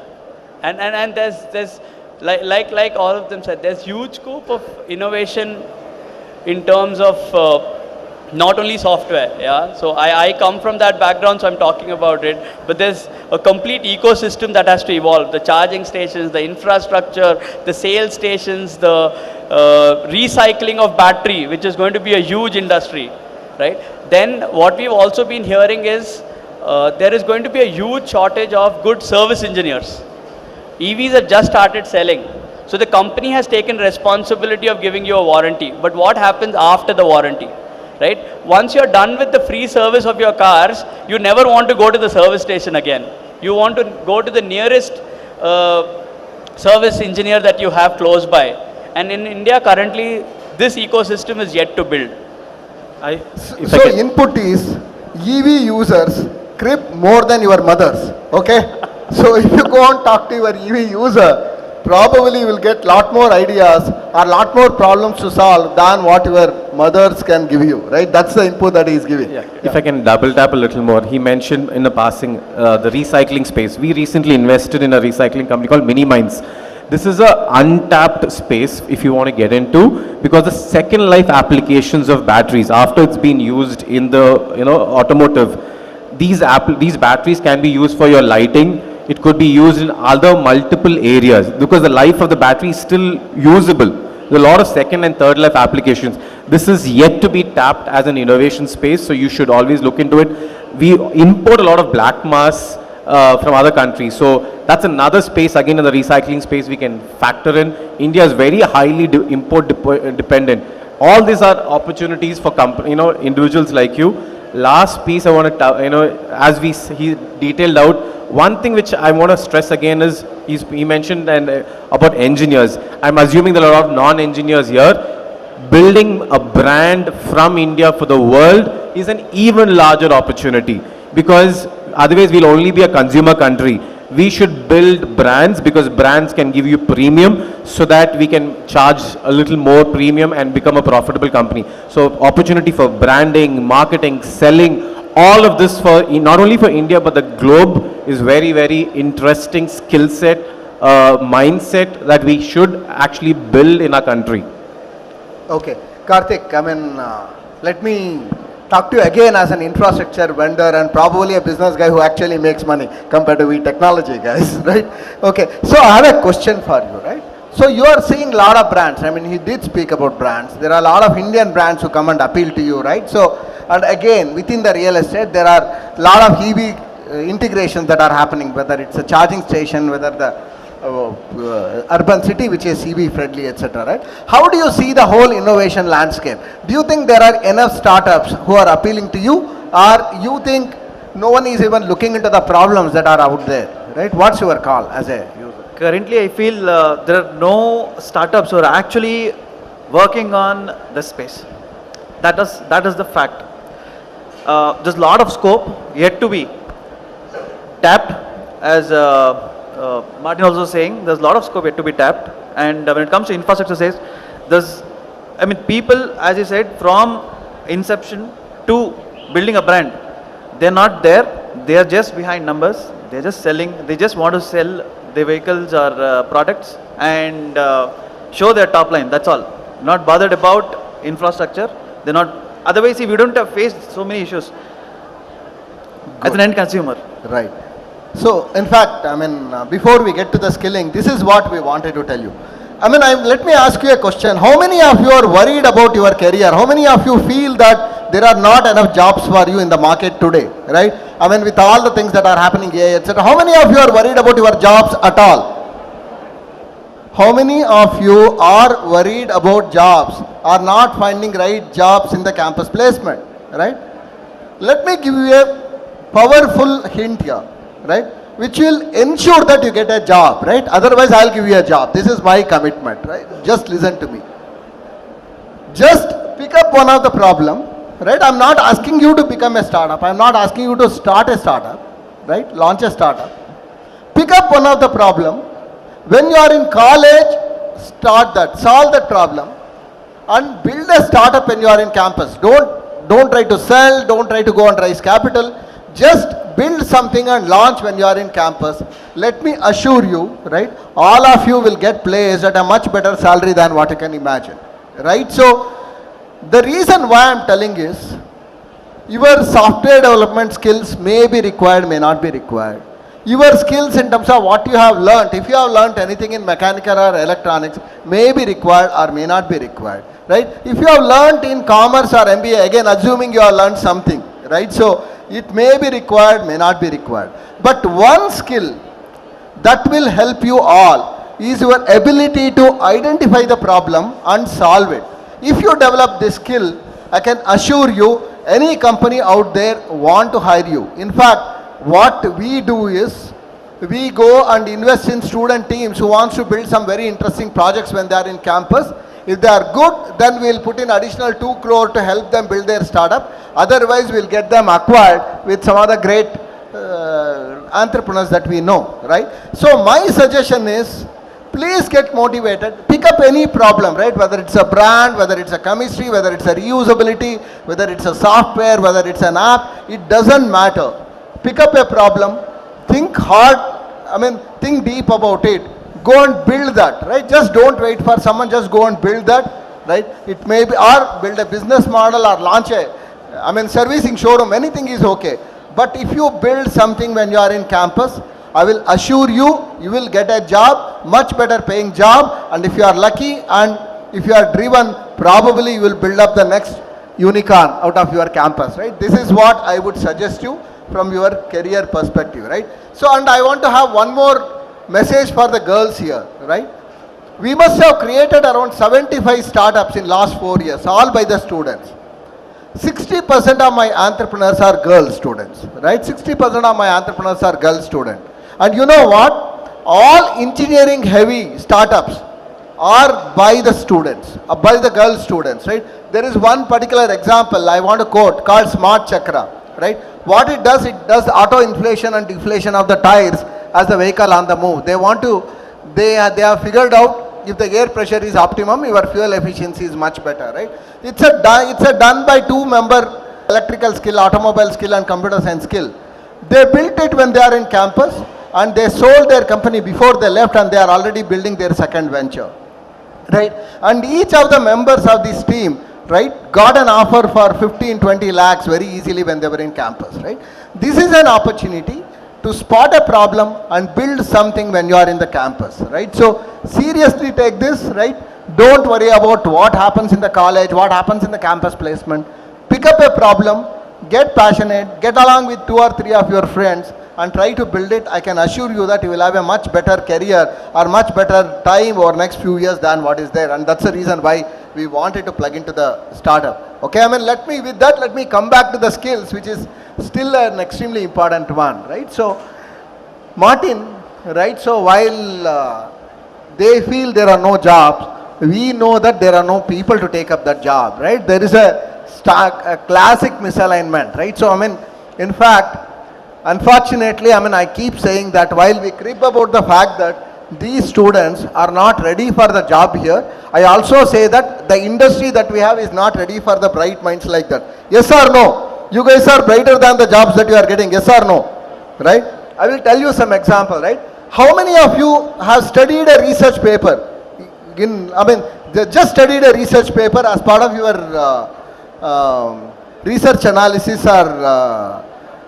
And there's like all of them said, there's huge scope of innovation in terms of not only software, yeah. So I come from that background, so I'm talking about it. But there's a complete ecosystem that has to evolve. The charging stations, the infrastructure, the sales stations, the recycling of battery, which is going to be a huge industry, right? Then what we've also been hearing is there is going to be a huge shortage of good service engineers. EVs have just started selling. So the company has taken responsibility of giving you a warranty. But what happens after the warranty? Right? Once you're done with the free service of your cars, you never want to go to the service station again. You want to go to the nearest service engineer that you have close by. And in India currently, this ecosystem is yet to build. So input is EV users crib more than your mothers, okay? So if you go and talk to your EV user, probably you will get lot more ideas or lot more problems to solve than what your mothers can give you, right? That's the input that he is giving. Yeah. If I can double tap a little more, he mentioned in the passing the recycling space. We recently invested in a recycling company called Mini Minds. This is a untapped space if you want to get into, because the second life applications of batteries after it's been used in the automotive, these batteries can be used for your lighting. It could be used in other multiple areas because the life of the battery is still usable. There are a lot of second and third life applications. This is yet to be tapped as an innovation space, so you should always look into it. We import a lot of black mass from other countries, so that's another space again in the recycling space we can factor in. India is very highly import dependent. All these are opportunities for individuals like you. Last piece I want to, as he detailed out, one thing which I want to stress again is he mentioned about engineers. I'm assuming there are a lot of non-engineers here. Building a brand from India for the world is an even larger opportunity, because otherwise we'll only be a consumer country. We should build brands, because brands can give you premium, so that we can charge a little more premium and become a profitable company. So opportunity for branding, marketing, selling, all of this for not only for India but the globe is very, very interesting skill set, mindset that we should actually build in our country. Okay, Karthik, I mean, let me talk to you again as an infrastructure vendor and probably a business guy who actually makes money compared to we technology guys, right? Okay, so I have a question for you, right? So you are seeing a lot of brands. I mean, he did speak about brands. There are a lot of Indian brands who come and appeal to you, right? So, and again, within the real estate, there are a lot of EV integrations that are happening, whether it's a charging station, whether the urban city which is EV friendly, etc. Right? How do you see the whole innovation landscape? Do you think there are enough startups who are appealing to you, or you think no one is even looking into the problems that are out there? Right? What's your call as a user? Currently, I feel there are no startups who are actually working on the space. That is the fact. There's a lot of scope yet to be tapped, as Martin also saying, there's a lot of scope yet to be tapped. And when it comes to infrastructure space, people, as you said, from inception to building a brand, they're not there. They are just behind numbers. They're just selling. They just want to sell their vehicles or products and show their top line. That's all. Not bothered about infrastructure. They're not. Otherwise, we don't have faced so many issues as an end consumer. Right. So, in fact, I mean, before we get to the skilling, this is what we wanted to tell you. I mean, let me ask you a question. How many of you are worried about your career? How many of you feel that there are not enough jobs for you in the market today, right? I mean, with all the things that are happening here, etc. How many of you are worried about your jobs at all? How many of you are worried about jobs, are not finding right jobs in the campus placement, right? Let me give you a powerful hint here, right? Which will ensure that you get a job, right? Otherwise, I'll give you a job. This is my commitment, right? Just listen to me. Just pick up one of the problem, right? I'm not asking you to become a startup. I'm not asking you to start a startup, right? Launch a startup. Pick up one of the problem. When you are in college, start that, solve that problem, and build a startup when you are in campus. Don't try to sell, don't try to go and raise capital. Just build something and launch when you are in campus. Let me assure you, right, all of you will get placed at a much better salary than what you can imagine, right? So, the reason why I'm telling is, your software development skills may be required, may not be required. Your skills in terms of what you have learnt, if you have learnt anything in mechanical or electronics, may be required or may not be required, right? If you have learnt in commerce or MBA, again assuming you have learnt something, right? So, it may be required, may not be required. But one skill that will help you all is your ability to identify the problem and solve it. If you develop this skill, I can assure you, any company out there want to hire you. In fact, what we do is, we go and invest in student teams who wants to build some very interesting projects when they are in campus. If they are good, then we'll put in additional 2 crore to help them build their startup. Otherwise, we'll get them acquired with some other great entrepreneurs that we know, right? So my suggestion is, please get motivated. Pick up any problem, right? Whether it's a brand, whether it's a chemistry, whether it's a reusability, whether it's a software, whether it's an app, it doesn't matter. Pick up a problem, think hard, think deep about it. Go and build that, right? Just don't wait for someone, just go and build that, right? It may be, or build a business model or launch a, servicing showroom, anything is okay. But if you build something when you are in campus, I will assure you, you will get a job, much better paying job, and if you are lucky and if you are driven, probably you will build up the next unicorn out of your campus, right? This is what I would suggest you from your career perspective, right? So, and I want to have one more message for the girls here, right? We must have created around 75 startups in last 4 years, all by the students. 60% of my entrepreneurs are girl students, right? 60% of my entrepreneurs are girl students. And you know what? all engineering heavy startups are by the students, by the girl students, right? There is one particular example I want to quote called Smart Chakra, right? What it does auto inflation and deflation of the tires as the vehicle on the move. They have figured out if the air pressure is optimum, your fuel efficiency is much better, right? It's a done by 2-member electrical skill, automobile skill and computer science skill. They built it when they are in campus and they sold their company before they left, and they are already building their second venture, right? And each of the members of this team, right, got an offer for 15-20 lakhs very easily when they were in campus, right? This is an opportunity to spot a problem and build something when you are in the campus, right? So seriously take this, right? Don't worry about what happens in the college, what happens in the campus placement. Pick up a problem, get passionate, get along with 2 or 3 of your friends and try to build it. I can assure you that you will have a much better career or much better time over next few years than what is there, and that's the reason why we wanted to plug into the startup. Okay, I mean, let me come back to the skills, which is still an extremely important one, right? So Martin, right, so while they feel there are no jobs, we know that there are no people to take up that job, right? There is a classic misalignment, right? So I mean, in fact, unfortunately, I mean, I keep saying that while we crib about the fact that these students are not ready for the job here, I also say that the industry that we have is not ready for the bright minds like that. Yes or no? You guys are brighter than the jobs that you are getting, yes or no? Right? I will tell you some example, right? How many of you have studied a research paper? They just studied a research paper as part of your research analysis or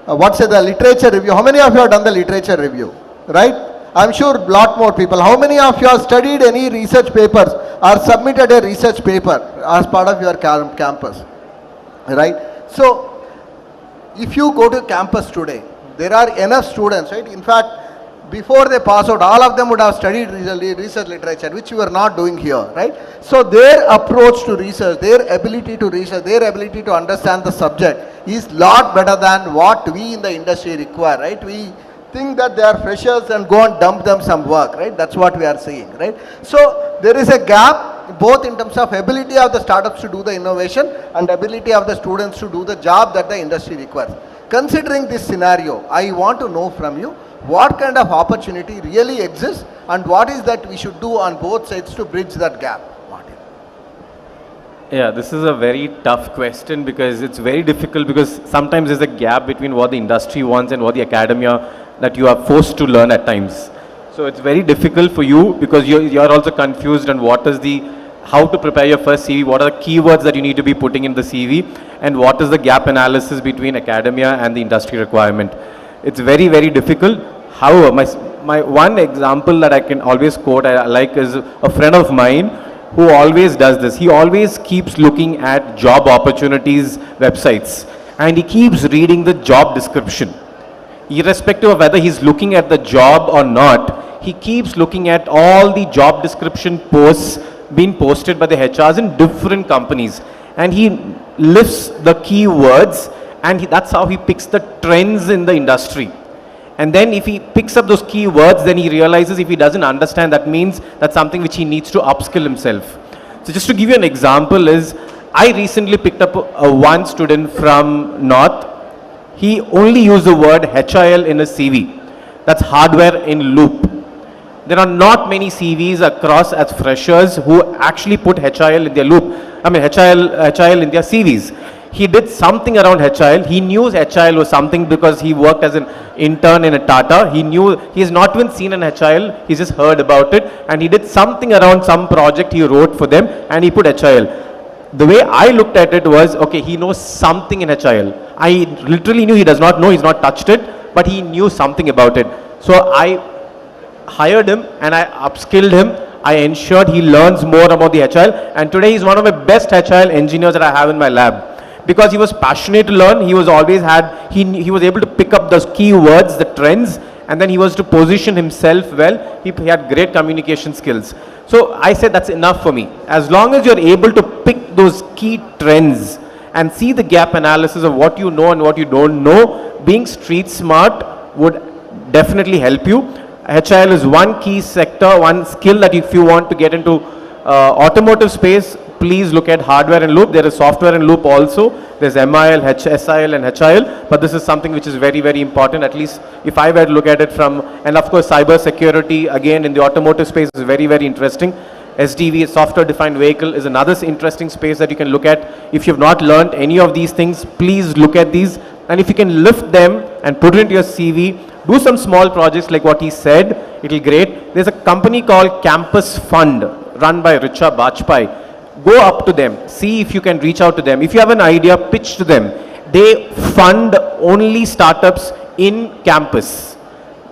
the literature review. How many of you have done the literature review, right? I'm sure a lot more people. How many of you have studied any research papers or submitted a research paper as part of your campus, right? So if you go to campus today, there are enough students, right? In fact, before they pass out, all of them would have studied research literature, which you are not doing here, right? So their approach to research, their ability to research, their ability to understand the subject is lot better than what we in the industry require, right? We think that they are freshers and go and dump them some work, right? That's what we are seeing, right? So there is a gap both in terms of ability of the startups to do the innovation and ability of the students to do the job that the industry requires. Considering this scenario, I want to know from you what kind of opportunity really exists and what is that we should do on both sides to bridge that gap. Martin. Yeah, this is a very tough question because it's very difficult because sometimes there's a gap between what the industry wants and what the academia that you are forced to learn at times. So it's very difficult for you because you're also confused on how to prepare your first CV, what are the keywords that you need to be putting in the CV, and what is the gap analysis between academia and the industry requirement. It's very, very difficult. However, my one example that I can always quote I like is a friend of mine who always does this. He always keeps looking at job opportunities websites and he keeps reading the job description. Irrespective of whether he's looking at the job or not, he keeps looking at all the job description posts being posted by the HRs in different companies. And he lifts the keywords and that's how he picks the trends in the industry. And then if he picks up those keywords, then he realizes if he doesn't understand, that means that's something which he needs to upskill himself. So just to give you an example is, I recently picked up one student from North. He only used the word HIL in his CV. That's hardware in loop. There are not many CVs across as freshers who actually put HIL in their loop. HIL in their CVs. He did something around HIL. He knew HIL was something because he worked as an intern in a Tata. He knew, he has not even seen an HIL. He's just heard about it. And he did something around some project he wrote for them and he put HIL. The way I looked at it was, okay, he knows something in HIL. I literally knew he does not know, he's not touched it, but he knew something about it. So I hired him and I upskilled him. I ensured he learns more about the HIL, and today he's one of my best HIL engineers that I have in my lab. Because he was passionate to learn, he was always he was able to pick up those keywords, the trends, and then he was to position himself well. He had great communication skills. So I said that's enough for me. As long as you're able to pick those key trends and see the gap analysis of what you know and what you don't know, being street smart would definitely help you. HIL is one key sector, one skill that if you want to get into automotive space, please look at hardware and loop. There is software and loop also. There's MIL, SIL and HIL, but this is something which is very, very important, at least if I were to look at it from, and of course cyber security, again in the automotive space is very, very interesting. SDV, software defined vehicle, is another interesting space that you can look at. If you've not learned any of these things, please look at these, and if you can lift them and put it into your CV, do some small projects like what he said, it'll be great. There's a company called Campus Fund run by Richa Bajpai. Go up to them, see if you can reach out to them. If you have an idea, pitch to them. They fund only startups in campus.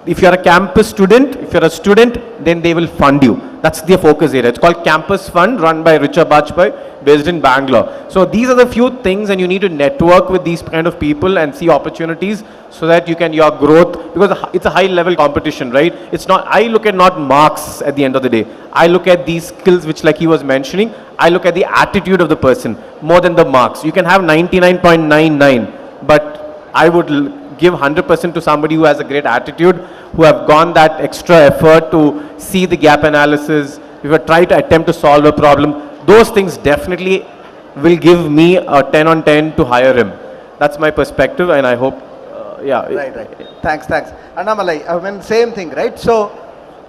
If you're a campus student, if you're a student, then they will fund you. That's their focus area. It's called Campus Fund, run by Richa Bajpai, based in Bangalore. So these are the few things, and you need to network with these kind of people and see opportunities so that you can, your growth, because it's a high level competition, right? It's not, I look at not marks at the end of the day. I look at these skills which, like he was mentioning, I look at the attitude of the person more than the marks. You can have 99.99, but I would give 100% to somebody who has a great attitude, who have gone that extra effort to see the gap analysis, if you try to attempt to solve a problem. Those things definitely will give me a 10 on 10 to hire him. That's my perspective, and I hope, yeah. Right. Thanks. Annamalai, I mean, same thing, right? So,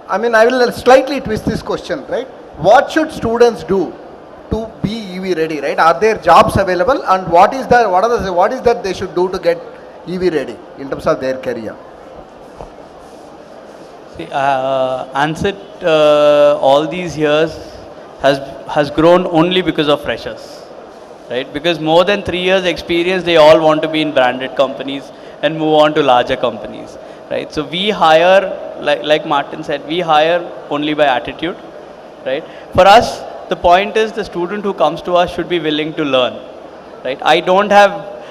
I mean, I will slightly twist this question, right? What should students do to be EV ready, right? Are there jobs available, and what is that they should do to get EV ready in terms of their career? See, Ansett all these years has grown only because of freshers, right? Because more than 3 years experience, they all want to be in branded companies and move on to larger companies, right? So we hire, like Martin said, we hire only by attitude, right? For us, the point is the student who comes to us should be willing to learn, right? I don't have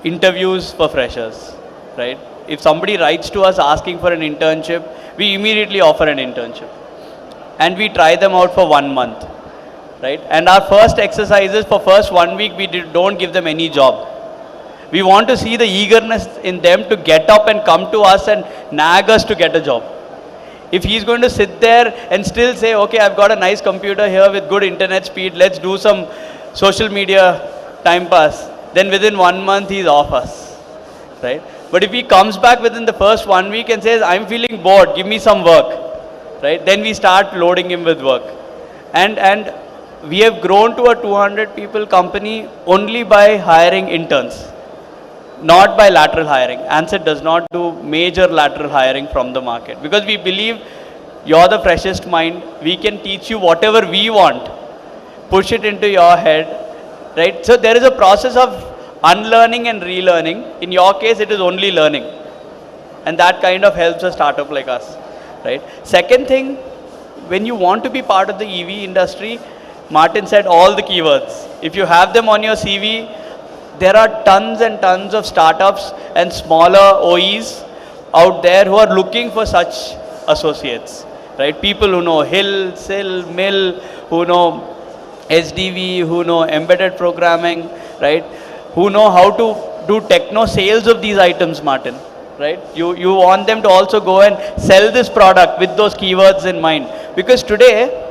interviews for freshers, right? If somebody writes to us asking for an internship, we immediately offer an internship. And we try them out for 1 month, right? And our first exercises for first 1 week, we don't give them any job. We want to see the eagerness in them to get up and come to us and nag us to get a job. If he's going to sit there and still say, okay, I've got a nice computer here with good internet speed, let's do some social media time pass, then within 1 month he's off us, right? But if he comes back within the first 1 week and says, I'm feeling bored, give me some work, right? Then we start loading him with work. And we have grown to a 200 people company only by hiring interns, not by lateral hiring. Ansett does not do major lateral hiring from the market, because we believe you're the freshest mind. We can teach you whatever we want, push it into your head, right? So there is a process of unlearning and relearning. In your case, it is only learning. And that kind of helps a startup like us, right? Second thing, when you want to be part of the EV industry, Martin said all the keywords. If you have them on your CV, there are tons and tons of startups and smaller OEs out there who are looking for such associates, right? People who know Hill, SIL, MIL, who know SDV, who know embedded programming, right? Who know how to do techno sales of these items, Martin, right? You want them to also go and sell this product with those keywords in mind. Because today,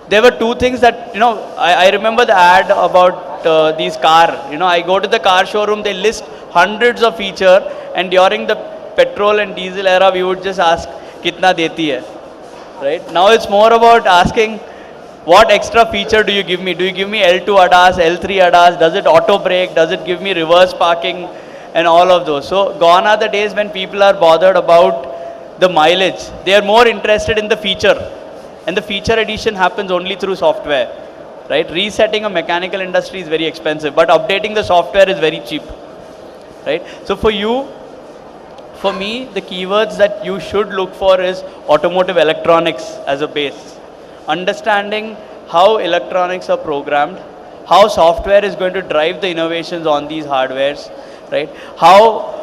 there were two things that, I remember the ad about these car. I go to the car showroom, they list hundreds of features, and during the petrol and diesel era, we would just ask, kitna deti hai, right? Now it's more about asking, what extra feature do you give me? Do you give me L2 ADAS, L3 ADAS? Does it auto brake? Does it give me reverse parking? And all of those. So gone are the days when people are bothered about the mileage. They are more interested in the feature. And the feature addition happens only through software, right? Resetting a mechanical industry is very expensive, but updating the software is very cheap, right? So for me, the keywords that you should look for is automotive electronics as a base. Understanding how electronics are programmed, how software is going to drive the innovations on these hardwares, right? How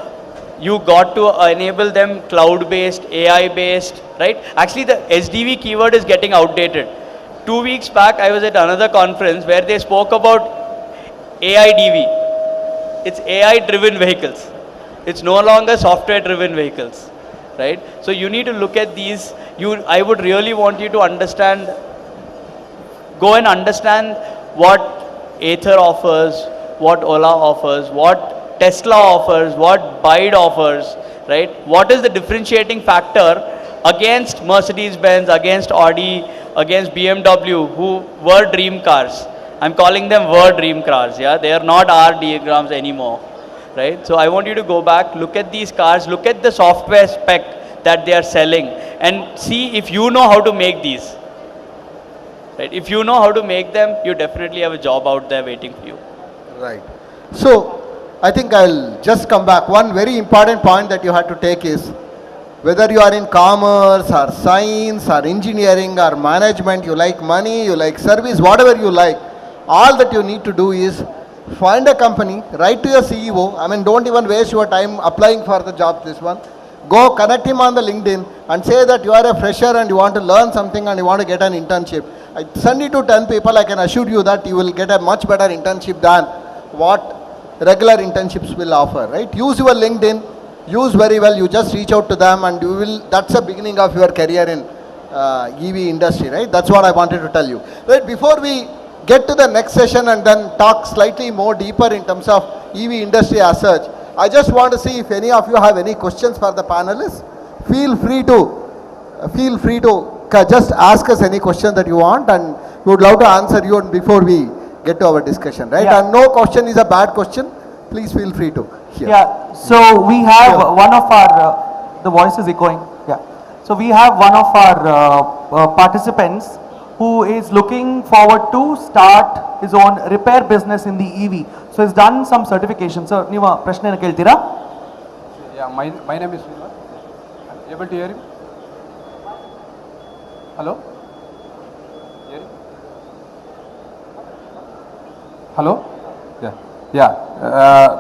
you got to enable them cloud-based, AI-based, right? Actually, the SDV keyword is getting outdated. 2 weeks back, I was at another conference where they spoke about AIDV. It's AI-driven vehicles. It's no longer software-driven vehicles, right? So you need to look at these. I would really want you to understand, go and understand what Ather offers, what Ola offers, what Tesla offers, what Bide offers, right? What is the differentiating factor against Mercedes-Benz, against Audi, against BMW, who were dream cars? I'm calling them were dream cars, yeah? They are not our diagrams anymore, right? So I want you to go back, look at these cars, look at the software spec that they are selling, and see if you know how to make these. Right? If you know how to make them, you definitely have a job out there waiting for you. Right. So, I think I'll just come back. One very important point that you had to take is, whether you are in commerce or science or engineering or management, you like money, you like service, whatever you like, all that you need to do is find a company, write to your CEO. I mean, don't even waste your time applying for the job, this one. Go connect him on the LinkedIn and say that you are a fresher and you want to learn something and you want to get an internship. I send it to 10 people, I can assure you that you will get a much better internship than what regular internships will offer, right? Use your LinkedIn, use very well, you just reach out to them and you will, that's the beginning of your career in EV industry, right? That's what I wanted to tell you. Right, before we get to the next session and then talk slightly more deeper in terms of EV industry as such, I just want to see if any of you have any questions for the panelists. Feel free to just ask us any question that you want, and we would love to answer you before we get to our discussion, right? Yeah. And no question is a bad question. Please feel free to hear. Yeah, so we have one of our, the voice is echoing, yeah. So we have one of our participants who is looking forward to start his own repair business in the EV. So he's done some certification. So, ನೀವು ಪ್ರಶ್ನೆಯನ್ನು ಕೇಳ್ತೀರಾ? Yeah, my name is Srinivas. Able to hear you? Hello? Hearing? Hello? Yeah.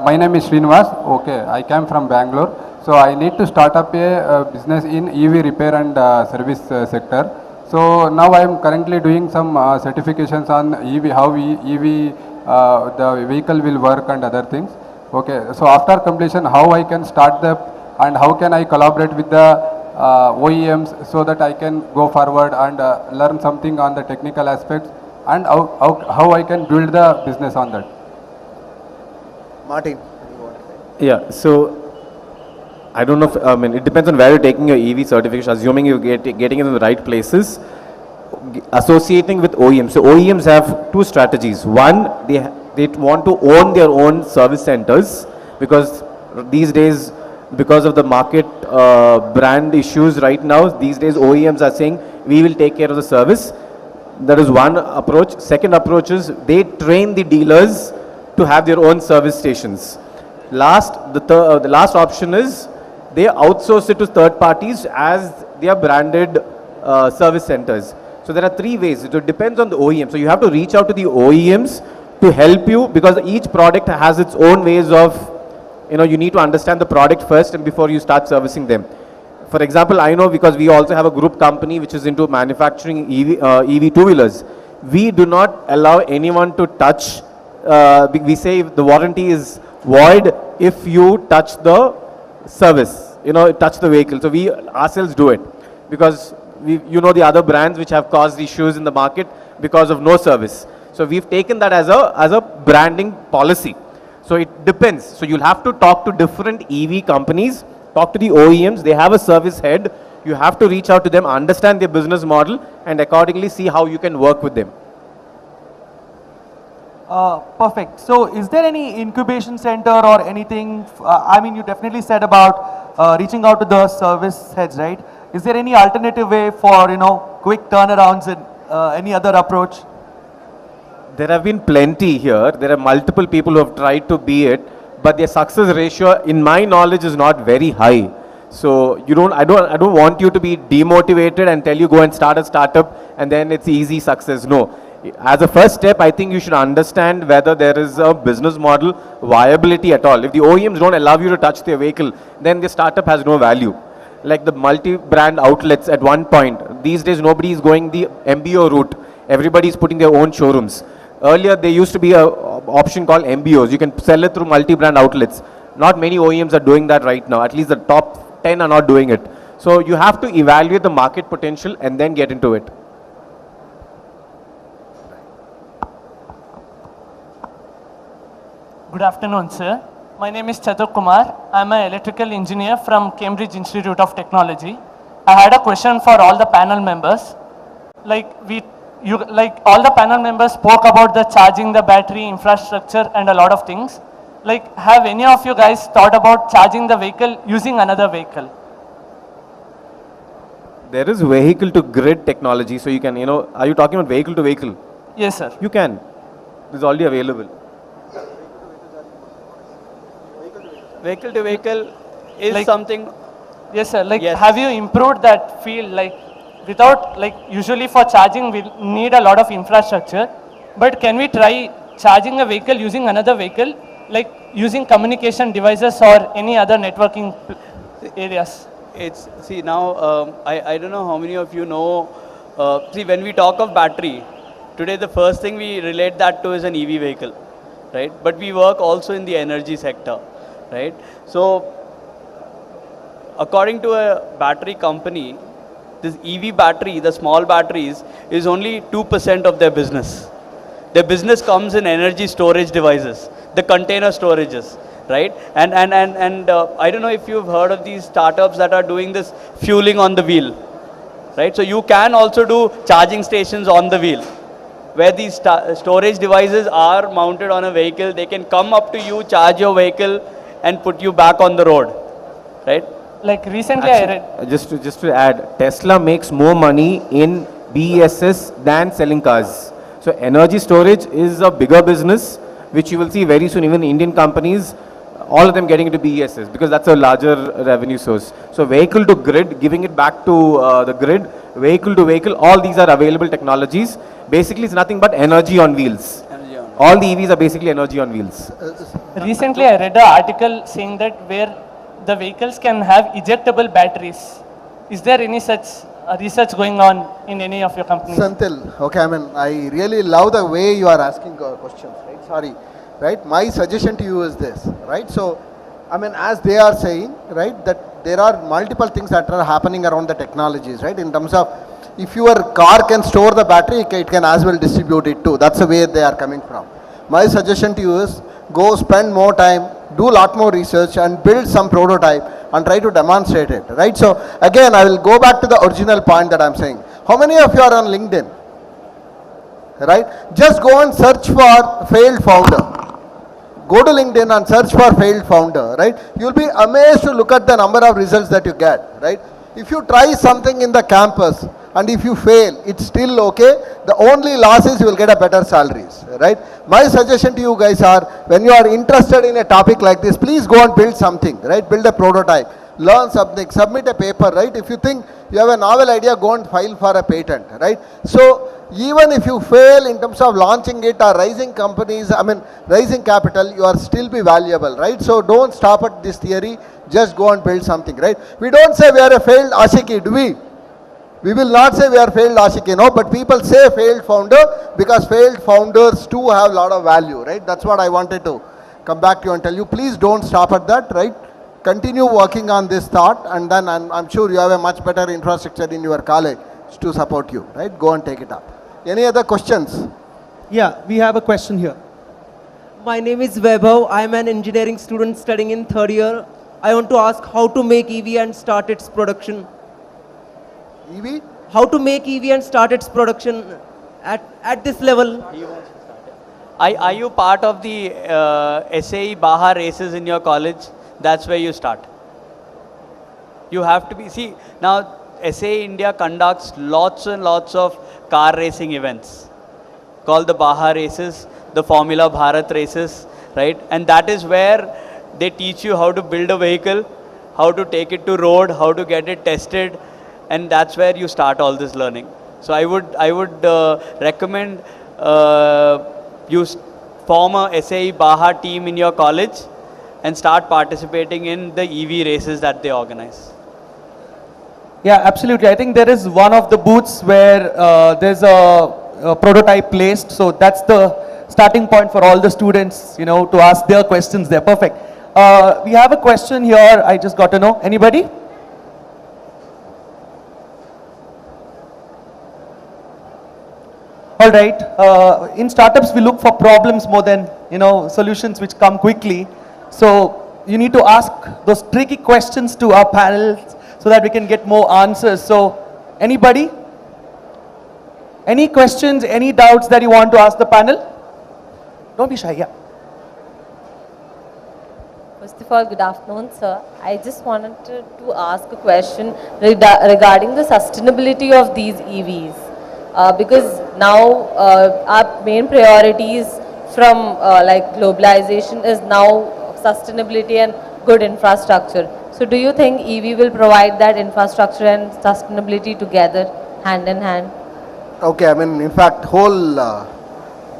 My name is Srinivas. Okay, I came from Bangalore. So I need to start up a business in EV repair and service sector. So now I am currently doing some certifications on EV, how EV, the vehicle will work and other things. Okay, so after completion, how I can start the, and how can I collaborate with the OEMs so that I can go forward and learn something on the technical aspects, and how I can build the business on that. Martin. Yeah, so I don't know if, I mean, it depends on where you're taking your EV certification, assuming you're getting it in the right places, associating with OEMs. So OEMs have two strategies. One, they want to own their own service centers, because these days, because of the market brand issues right now, these days OEMs are saying, we will take care of the service. That is one approach. Second approach is they train the dealers to have their own service stations. The last option is they outsource it to third parties as their branded service centers. So there are three ways. It depends on the OEM. So you have to reach out to the OEMs to help you, because each product has its own ways of, you need to understand the product first and before you start servicing them. For example, I know, because we also have a group company which is into manufacturing EV two-wheelers. We do not allow anyone to touch, we say the warranty is void if you touch the service, touch the vehicle. So we ourselves do it, because the other brands which have caused issues in the market because of no service. So we've taken that as a branding policy. So it depends. So you'll have to talk to different EV companies, talk to the OEMs. They have a service head. You have to reach out to them, understand their business model, and accordingly see how you can work with them. Perfect. So is there any incubation center or anything? I mean, you definitely said about reaching out to the service heads, right? Is there any alternative way for, quick turnarounds and any other approach? There have been plenty here. There are multiple people who have tried to be it, but their success ratio, in my knowledge, is not very high. So I don't want you to be demotivated and tell you go and start a startup and then it's easy success. No. As a first step, I think you should understand whether there is a business model viability at all. If the OEMs don't allow you to touch their vehicle, then the startup has no value. Like the multi-brand outlets at one point, these days nobody is going the MBO route. Everybody is putting their own showrooms. Earlier there used to be an option called MBOs. You can sell it through multi-brand outlets. Not many OEMs are doing that right now. At least the top 10 are not doing it. So you have to evaluate the market potential and then get into it. Good afternoon, sir. My name is Chatur Kumar. I'm an electrical engineer from Cambridge Institute of Technology. I had a question for all the panel members. Like all the panel members spoke about the charging the battery infrastructure and a lot of things. Like, have any of you guys thought about charging the vehicle using another vehicle? There is vehicle to grid technology, so you can, are you talking about vehicle to vehicle? Yes, sir. You can. It's already available. Vehicle to vehicle is Like- something. Yes, sir. Like, Yes. have you improved that field? Like, without, like, usually for charging, we need a lot of infrastructure. But can we try charging a vehicle using another vehicle? Like, using communication devices or any other networking areas? It's, see now, I don't know how many of you know, see when we talk of battery, today the first thing we relate that to is an EV vehicle, right? But we work also in the energy sector, right? So, according to a battery company, this EV battery, the small batteries, is only 2% of their business. Their business comes in energy storage devices, the container storages, right? And I don't know if you've heard of these startups that are doing this fueling on the wheel, right? So you can also do charging stations on the wheel, where these storage devices are mounted on a vehicle. They can come up to you, charge your vehicle, and put you back on the road, right? Like, recently I read. Just to add, Tesla makes more money in BESS than selling cars. So energy storage is a bigger business, which you will see very soon. Even Indian companies, all of them getting into BESS because that's a larger revenue source. So vehicle to grid, giving it back to the grid, vehicle to vehicle, all these are available technologies. Basically, it's nothing but energy on wheels. All the EVs are basically energy on wheels. Recently, I read an article saying that where the vehicles can have ejectable batteries. Is there any such research going on in any of your companies? Santil, okay, I really love the way you are asking questions, right? Sorry, right? My suggestion to you is this, right? So, as they are saying, right, that there are multiple things that are happening around the technologies, right? In terms of, if your car can store the battery, it can as well distribute it too. That's the way they are coming from. My suggestion to you is, go spend more time, do a lot more research and build some prototype and try to demonstrate it, right? So again, I will go back to the original point that I'm saying. How many of you are on LinkedIn? Right? Just go and search for failed founder. Go to LinkedIn and search for failed founder, right? You'll be amazed to look at the number of results that you get, right? If you try something in the campus and if you fail, it's still okay. The only loss is you will get a better salaries, right? My suggestion to you guys are, when you are interested in a topic like this, please go and build something, right? Build a prototype, learn something, submit a paper, right? If you think you have a novel idea, go and file for a patent, right? So even if you fail in terms of launching it or raising companies, raising capital, you are still be valuable, right? So don't stop at this theory, just go and build something, right? We don't say we are a failed Ashiki, do we? We will not say we are failed Ashiki, no, but people say failed founder because failed founders too have a lot of value, right? That's what I wanted to come back to you and tell you. Please don't stop at that, right? Continue working on this thought, and then I'm sure you have a much better infrastructure in your college to support you, right? Go and take it up. Any other questions? Yeah, we have a question here. My name is Vaibhav. I am an engineering student studying in third year. I want to ask how to make EV and start its production. EV? How to make EV and start its production at this level. Are you part of the SAE Baha races in your college? That's where you start. You have to be, see, now SAE India conducts lots and lots of car racing events called the Baha races, the Formula Bharat races, right? And that is where they teach you how to build a vehicle, how to take it to road, how to get it tested, and that's where you start all this learning. So I would recommend you form a SAE Baha team in your college and start participating in the EV races that they organize. Yeah, absolutely. I think there is one of the booths where there's a prototype placed. So that's the starting point for all the students, to ask their questions there. Perfect. We have a question here. I just got to know. Anybody? All right. In startups, we look for problems more than, solutions which come quickly. So you need to ask those tricky questions to our panel so that we can get more answers. So anybody? Any questions, any doubts that you want to ask the panel? Don't be shy, yeah. First of all, good afternoon, sir. I just wanted to ask a question regarding the sustainability of these EVs. Because now our main priorities from like globalization is now sustainability and good infrastructure. So do you think EV will provide that infrastructure and sustainability together, hand in hand? Okay, I mean, in fact, whole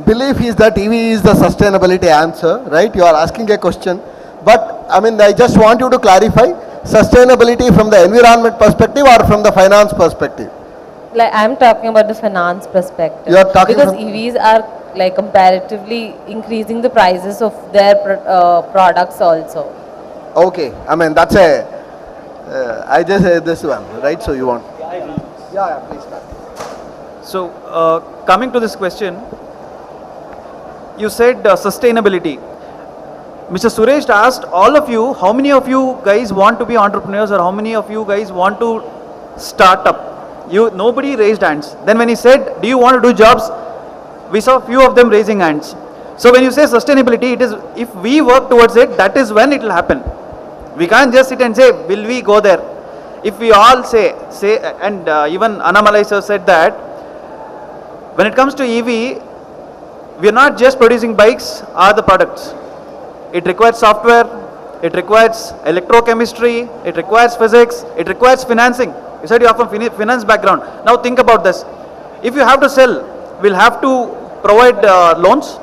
belief is that EV is the sustainability answer, right? You are asking a question. But, I mean, I just want you to clarify sustainability from the environment perspective or from the finance perspective? Like, I'm talking about the finance perspective. You are talking because from EVs are like comparatively increasing the prices of their products also. Okay, I mean, that's a, I just said this one, right? So you want? Yeah, please start. So, coming to this question, you said sustainability. Mr. Suresh asked all of you, how many of you guys want to be entrepreneurs or how many of you guys want to start up? Nobody raised hands. Then when he said, do you want to do jobs? We saw few of them raising hands. So when you say sustainability, it is, if we work towards it, that is when it will happen. We can't just sit and say, will we go there? If we all say, and even Annamalai sir said that, when it comes to EV, we are not just producing bikes or the products. It requires software, it requires electrochemistry, it requires physics, it requires financing. You said you are from finance background. Now think about this. If you have to sell, we'll have to provide loans.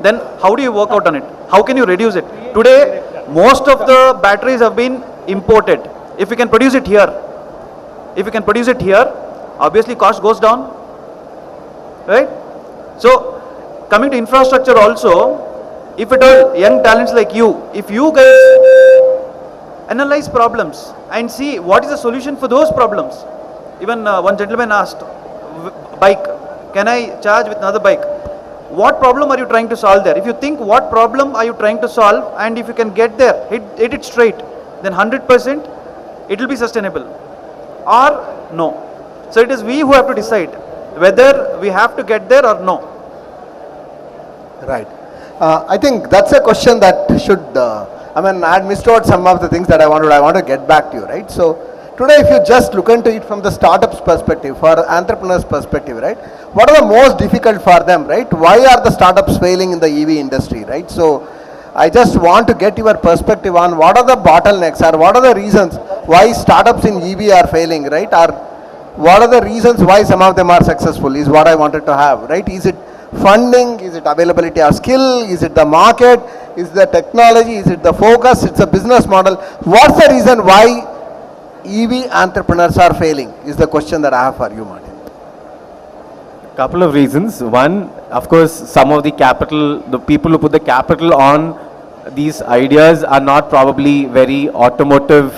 Then how do you work out on it? How can you reduce it? Today, most of the batteries have been imported. If we can produce it here, obviously cost goes down, right? So coming to infrastructure also, if at all young talents like you, if you guys analyze problems and see what is the solution for those problems. Even one gentleman asked, bike, can I charge with another bike? What problem are you trying to solve there? If you think what problem are you trying to solve, and if you can get there, hit it straight, then 100% it will be sustainable or no. So it is we who have to decide whether we have to get there or no. Right. I think that's a question that should, I had missed out some of the things that I want to get back to you, right? So today, if you just look into it from the startups perspective, for entrepreneurs perspective, right? What are the most difficult for them, right? Why are the startups failing in the EV industry, right? So I just want to get your perspective on what are the bottlenecks or what are the reasons why startups in EV are failing, right? Or what are the reasons why some of them are successful is what I wanted to have, right? Is it funding? Is it availability of skill? Is it the market? Is it the technology? Is it the focus? It's a business model. What's the reason why EV entrepreneurs are failing is the question that I have for you, Martin. Couple of reasons. One, of course, some of the capital, the people who put the capital on these ideas are not probably very automotive,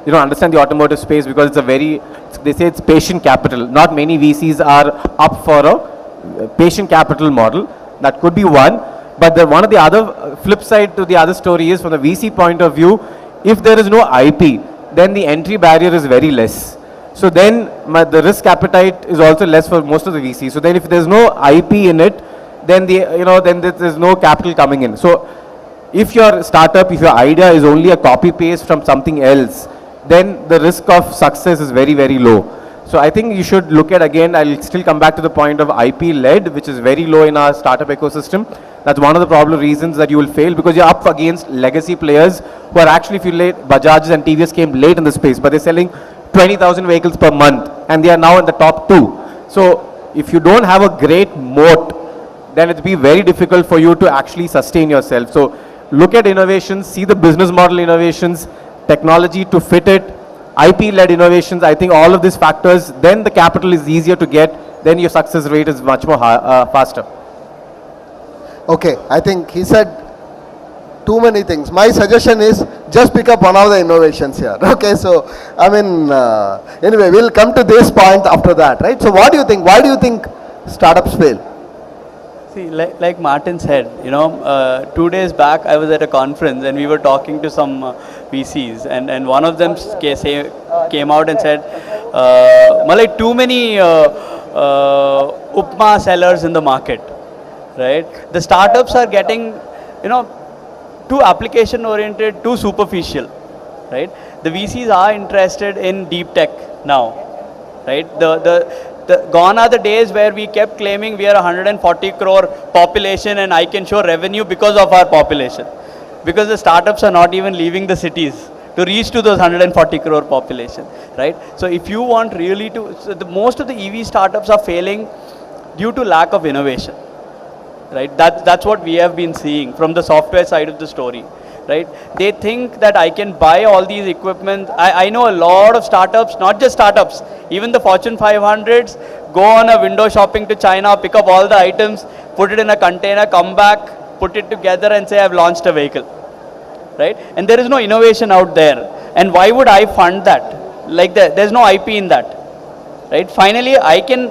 understand the automotive space, because they say it's patient capital. Not many VCs are up for a patient capital model. That could be one. But one of the other flip side to the other story is, from the VC point of view, if there is no IP, then the entry barrier is very less. So then the risk appetite is also less for most of the VCs. So then if there's no IP in it, then there's no capital coming in. So if your startup, if your idea is only a copy paste from something else, then the risk of success is very, very low. So I think you should look at, again, I'll still come back to the point of IP led, which is very low in our startup ecosystem. That's one of the problem reasons that you will fail, because you're up against legacy players who are actually, if you late, Bajaj and TVS came late in the space, but they're selling 20,000 vehicles per month, and they are now in the top 2. So if you don't have a great moat, then it'll be very difficult for you to actually sustain yourself. So look at innovations, see the business model innovations, technology to fit it, IP-led innovations. I think all of these factors, then the capital is easier to get, then your success rate is much more faster. Okay, I think he said too many things. My suggestion is just pick up one of the innovations here. Okay, so anyway, we'll come to this point after that, right? So what do you think? Why do you think startups fail? See, like Martin said, 2 days back I was at a conference and we were talking to some VCs, and one of them came out and said, Malay, too many upma sellers in the market, right? The startups are getting, too application oriented, too superficial, right? The VCs are interested in deep tech now, right? Gone are the days where we kept claiming we are 140 crore population and I can show revenue because of our population. Because the startups are not even leaving the cities to reach to those 140 crore population, right? So if you want really to, most of the EV startups are failing due to lack of innovation, right? That's what we have been seeing from the software side of the story, right? They think that I can buy all these equipment. I know a lot of startups, not just startups, even the Fortune 500s go on a window shopping to China, pick up all the items, put it in a container, come back, put it together and say I've launched a vehicle, right? And there is no innovation out there. And why would I fund that? Like there's no IP in that, right? Finally, I can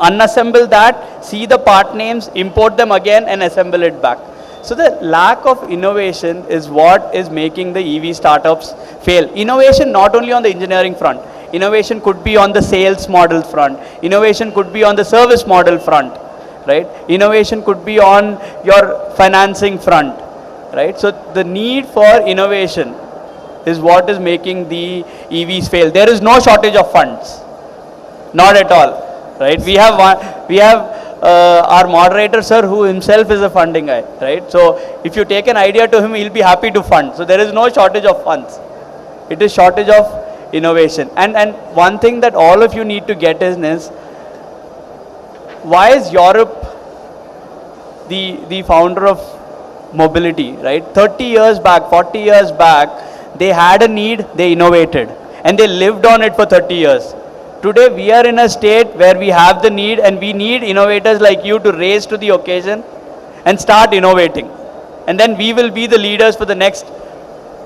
unassemble that, see the part names, import them again and assemble it back. So the lack of innovation is what is making the EV startups fail. Innovation not only on the engineering front, innovation could be on the sales model front, innovation could be on the service model front, right? Innovation could be on your financing front, right? So the need for innovation is what is making the EVs fail. There is no shortage of funds, not at all, right? We have our moderator sir, who himself is a funding guy, right? So if you take an idea to him, he'll be happy to fund. So there is no shortage of funds. It is shortage of innovation. And one thing that all of you need to get is why is Europe the founder of mobility, right? 30 years back, 40 years back, they had a need, they innovated, and they lived on it for 30 years. Today we are in a state where we have the need, and we need innovators like you to raise to the occasion and start innovating. And then we will be the leaders for the next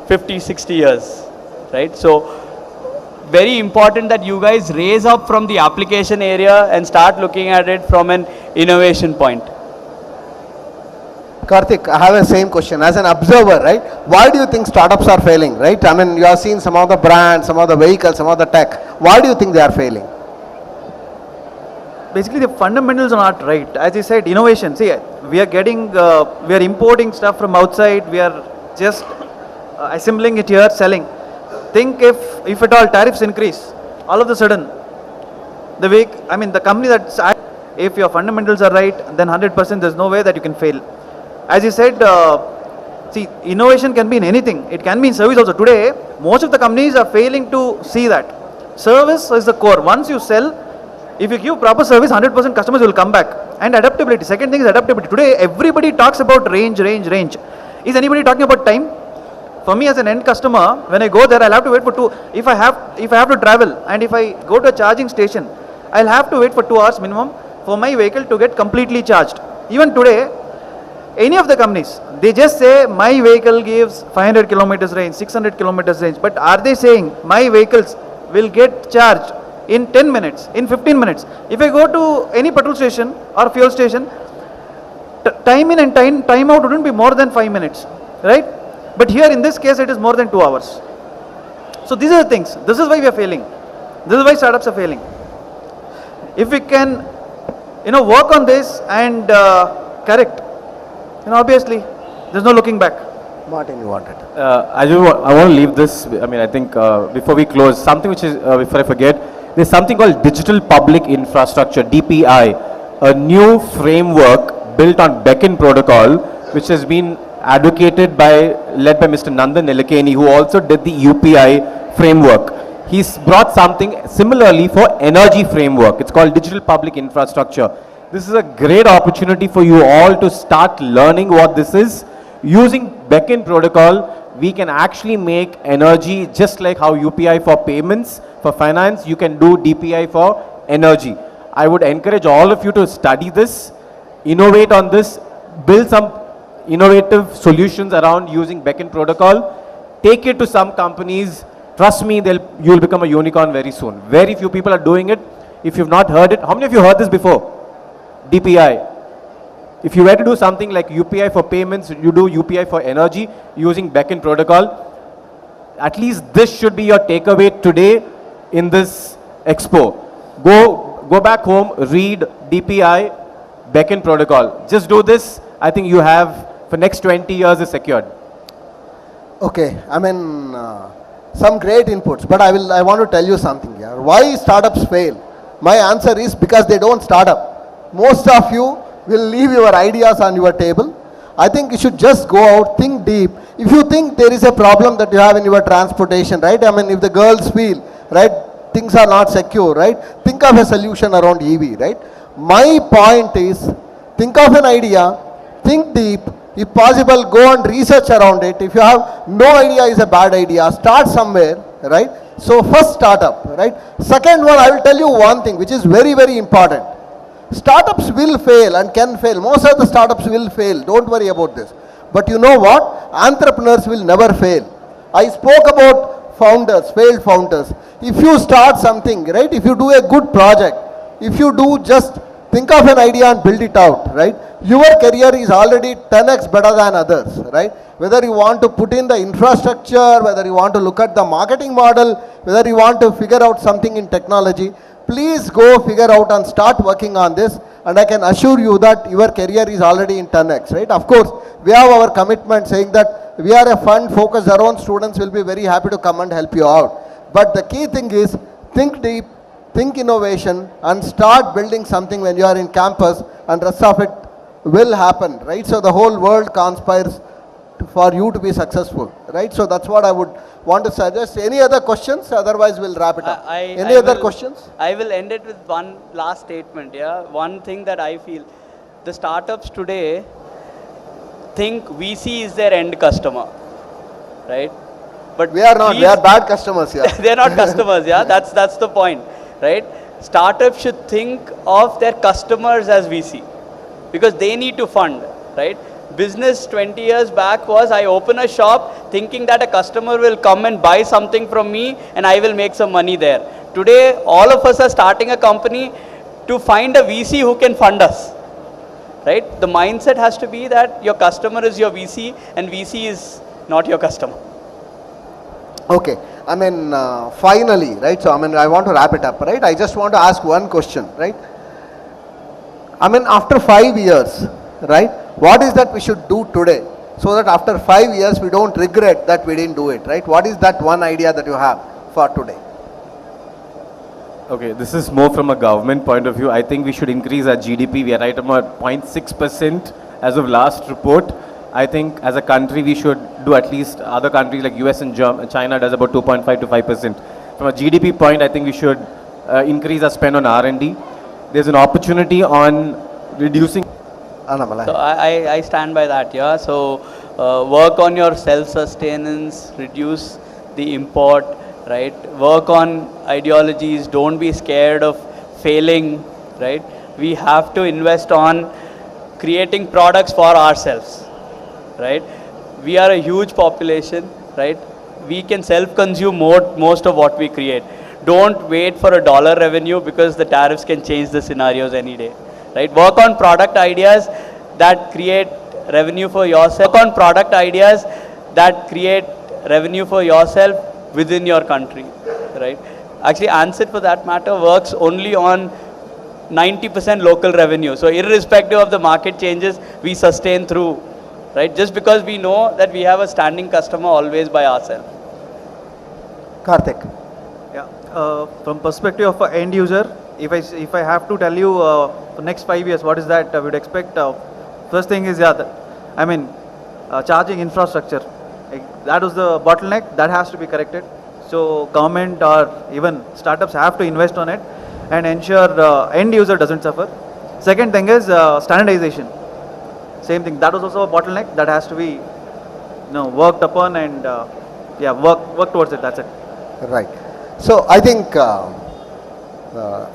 50, 60 years, right? So very important that you guys raise up from the application area and start looking at it from an innovation point. Karthik, I have the same question. As an observer, right? Why do you think startups are failing, right? I mean, you have seen some of the brands, some of the vehicles, some of the tech. Why do you think they are failing? Basically, the fundamentals are not right. As I said, innovation. See, we are importing stuff from outside. We are just assembling it here, selling. Think if at all tariffs increase, all of a sudden, the company if your fundamentals are right, then 100% there's no way that you can fail. As you said, see, innovation can be in anything. It can be in service also. Today, most of the companies are failing to see that. Service is the core. Once you sell, if you give proper service, 100% customers will come back. And adaptability. Second thing is adaptability. Today, everybody talks about range. Is anybody talking about time? For me as an end customer, when I go there, I'll have to wait for if I have to travel, and if I go to a charging station, I'll have to wait for 2 hours minimum for my vehicle to get completely charged. Even today, any of the companies, they just say my vehicle gives 500 kilometers range, 600 kilometers range, but are they saying my vehicles will get charged in 10 minutes, in 15 minutes? If I go to any petrol station or fuel station, time in and time out wouldn't be more than 5 minutes, right? But here in this case, it is more than 2 hours. So these are the things. This is why we are failing. This is why startups are failing. If we can, work on this and correct, obviously, there's no looking back. Martin, you wanted. I want to leave this. I think before we close, something which is, before I forget, there's something called Digital Public Infrastructure, DPI, a new framework built on Beacon Protocol, which has been led by Mr. Nandan Nilekani, who also did the UPI framework. He's brought something similarly for energy framework. It's called Digital Public Infrastructure. This is a great opportunity for you all to start learning what this is. Using Beacon Protocol, we can actually make energy just like how UPI for payments, for finance, you can do DPI for energy. I would encourage all of you to study this, innovate on this, build some innovative solutions around using Beacon Protocol, take it to some companies. Trust me, you'll become a unicorn very soon. Very few people are doing it. If you've not heard it, how many of you heard this before? DPI. if you were to do something like UPI for payments, you do UPI for energy using backend protocol. At least this should be your takeaway today in this expo. Go back home, read DPI, backend protocol. Just do this. I think you have, for next 20 years is secured. Okay, I mean, some great inputs, but I want to tell you something here. Why startups fail? My answer is because they don't start up. Most of you will leave your ideas on your table. I think you should just go out, think deep. If you think there is a problem that you have in your transportation, right? I mean, if the girls feel, right, things are not secure, right? Think of a solution around EV, right? My point is, think of an idea, think deep. If possible, go and research around it. If you have no idea is a bad idea, start somewhere, right? So first startup, right? Second one, I will tell you one thing which is very, very important. Startups will fail and can fail. Most of the startups will fail. Don't worry about this. But you know what? Entrepreneurs will never fail. I spoke about founders, failed founders. If you start something, right? If you do a good project, if you do just think of an idea and build it out, right? Your career is already 10x better than others, right? Whether you want to put in the infrastructure, whether you want to look at the marketing model, whether you want to figure out something in technology, please go figure out and start working on this. And I can assure you that your career is already in 10x, right? Of course, we have our commitment saying that we are a fund focused around students, will be very happy to come and help you out. But the key thing is, think deep, think innovation, and start building something when you are in campus, and rest of it will happen, right? So the whole world conspires for you to be successful, right? So that's what I would want to suggest. Any other questions? Otherwise, we'll wrap it up. Any other questions? I will end it with one last statement, yeah? One thing that I feel, the startups today think VC is their end customer, right? But we are not, we are bad customers, yeah. They're not customers, yeah? That's the point, right? Startups should think of their customers as VC, because they need to fund, right? Business 20 years back was, I open a shop thinking that a customer will come and buy something from me and I will make some money there. Today, all of us are starting a company to find a VC who can fund us, right? The mindset has to be that your customer is your VC and VC is not your customer. Okay, I mean, finally, right? So, I mean, I want to wrap it up, right? I just want to ask one question, right? I mean, after 5 years, right? What is that we should do today so that after 5 years we don't regret that we didn't do it, right? What is that one idea that you have for today? Okay, this is more from a government point of view. I think we should increase our GDP. We are right about 0.6% as of last report. I think as a country we should do at least, other countries like US and China does about 2.5 to 5%. From a GDP point, I think we should increase our spend on R&D. There's an opportunity on reducing. So I stand by that, yeah. So work on your self-sustenance, reduce the import, right? Work on ideologies, don't be scared of failing, right? We have to invest on creating products for ourselves, right? We are a huge population, right? We can self-consume most of what we create. Don't wait for a dollar revenue, because the tariffs can change the scenarios any day. Right? Work on product ideas that create revenue for yourself. Work on product ideas that create revenue for yourself within your country. Right? Actually, Ansett for that matter works only on 90% local revenue. So irrespective of the market changes, we sustain through. Right? Just because we know that we have a standing customer always by ourselves. Karthik. Yeah. From perspective of an end user, if I have to tell you for next 5 years, what is that I would expect? First thing is, charging infrastructure. That was the bottleneck that has to be corrected. So government or even startups have to invest on it and ensure end user doesn't suffer. Second thing is standardization. Same thing. That was also a bottleneck that has to be worked upon and work towards it. That's it. Right. So I think.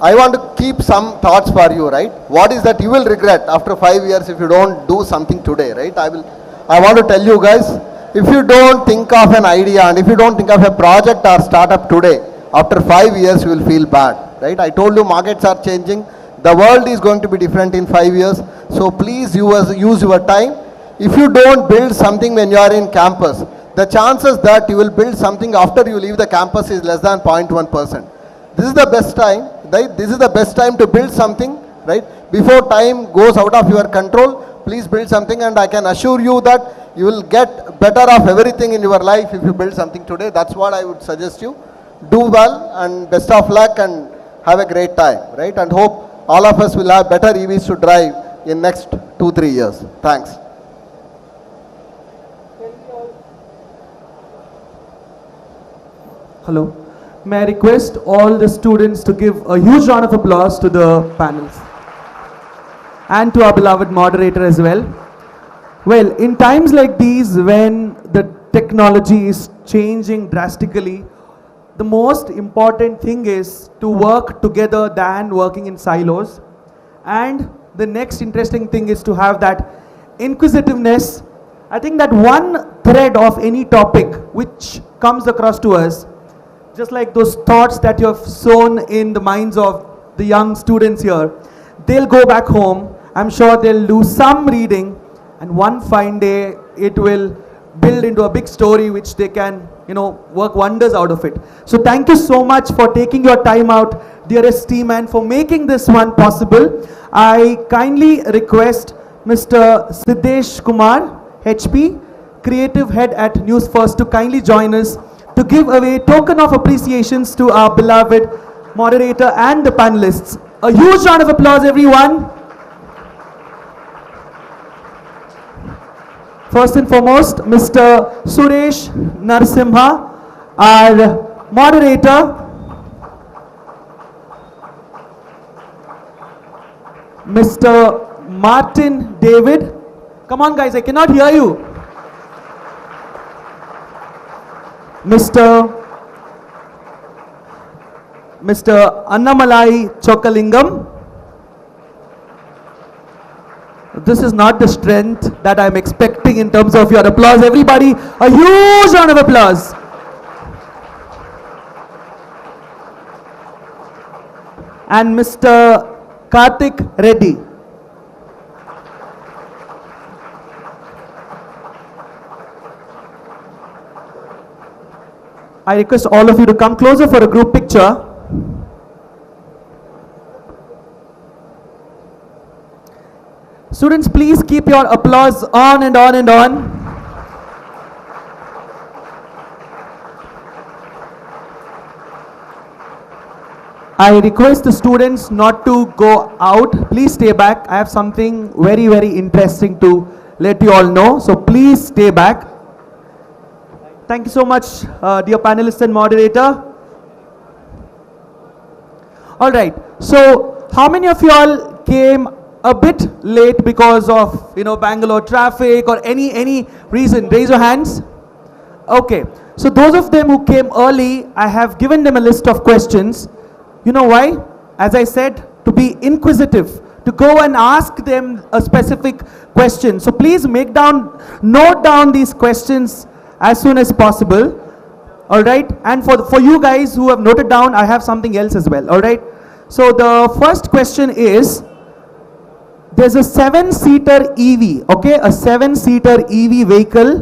I want to keep some thoughts for you, right? What is that you will regret after 5 years if you don't do something today, right? I want to tell you guys, if you don't think of an idea and if you don't think of a project or startup today, after 5 years you will feel bad, right? I told you markets are changing, The world is going to be different in 5 years. So please use your time. If you don't build something when you are in campus, the chances that you will build something after you leave the campus is less than 0.1%. This is the best time, right? This is the best time to build something, right? Before time goes out of your control, please build something, and I can assure you that you will get better of everything in your life if you build something today. That's what I would suggest you. Do well and best of luck and have a great time, right? And hope all of us will have better EVs to drive in next 2-3 years. Thanks. Hello. May I request all the students to give a huge round of applause to the panels and to our beloved moderator as well. Well, in times like these, when the technology is changing drastically, the most important thing is to work together than working in silos. And the next interesting thing is to have that inquisitiveness. I think that one thread of any topic which comes across to us, just like those thoughts that you have sown in the minds of the young students here, they'll go back home. I'm sure they'll do some reading, and one fine day it will build into a big story which they can, work wonders out of it. So thank you so much for taking your time out, dearest team, and for making this one possible. I kindly request Mr. Siddesh Kumar, HP, Creative Head at Newsfirst, to kindly join us to give away token of appreciations to our beloved moderator and the panelists. A huge round of applause, everyone. First and foremost, Mr. Suresh Narasimha, our moderator. Mr. Martin David. Come on guys, I cannot hear you. Mr. Annamalai Chokalingam. This is not the strength that I'm expecting in terms of your applause. Everybody, a huge round of applause. And Mr. Karthik Reddy. I request all of you to come closer for a group picture. Students, please keep your applause on and on and on. I request the students not to go out. Please stay back. I have something very, very interesting to let you all know. So please stay back. Thank you so much, dear panelists and moderator. All right. So how many of you all came a bit late because of Bangalore traffic or any reason? Raise your hands. Okay. So those of them who came early, I have given them a list of questions. You know why? As I said, to be inquisitive, to go and ask them a specific question. So please note down these questions as soon as possible. All right. And for you guys who have noted down, I have something else as well. All right. So the first question is, there's a 7-seater EV, okay, a 7-seater EV vehicle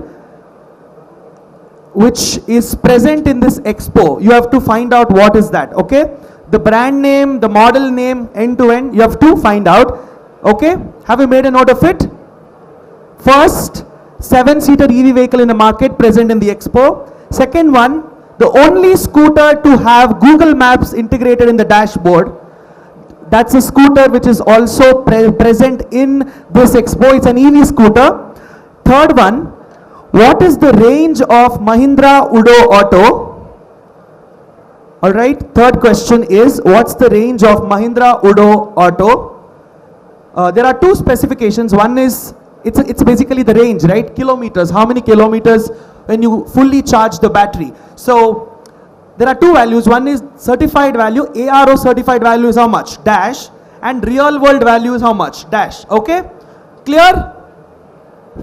which is present in this expo. You have to find out what is that, okay? The brand name, the model name, end to end, you have to find out, okay? Have you made a note of it? First, 7-seater EV vehicle in the market present in the expo. Second one, the only scooter to have Google Maps integrated in the dashboard. That's a scooter which is also present in this expo. It's an EV scooter. Third one, what is the range of Mahindra Udo Auto? All right. Third question is, what's the range of Mahindra Udo Auto? There are two specifications. One is, it's basically the range, right? Kilometers. How many kilometers when you fully charge the battery? So there are two values. One is certified value. ARO certified value is how much? Dash. And real world value is how much? Dash. Okay? Clear?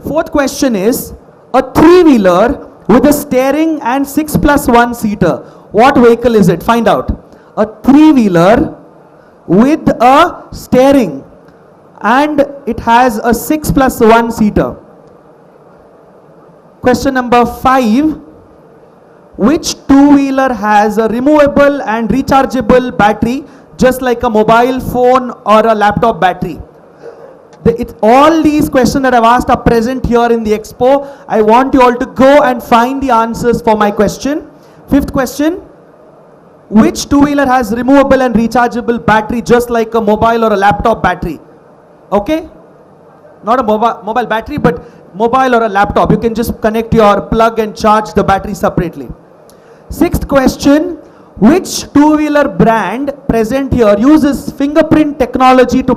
Fourth question is, a 3-wheeler with a steering and 6+1 seater. What vehicle is it? Find out. A 3-wheeler with a steering and it has a 6+1 seater? Question number 5. Which two-wheeler has a removable and rechargeable battery just like a mobile phone or a laptop battery? All these questions that I've asked are present here in the expo. I want you all to go and find the answers for my question. 5th question. Which two-wheeler has removable and rechargeable battery just like a mobile or a laptop battery? Okay? Not a mobile battery, but mobile or a laptop. You can just connect your plug and charge the battery separately. 6th question. Which two-wheeler brand present here uses fingerprint technology to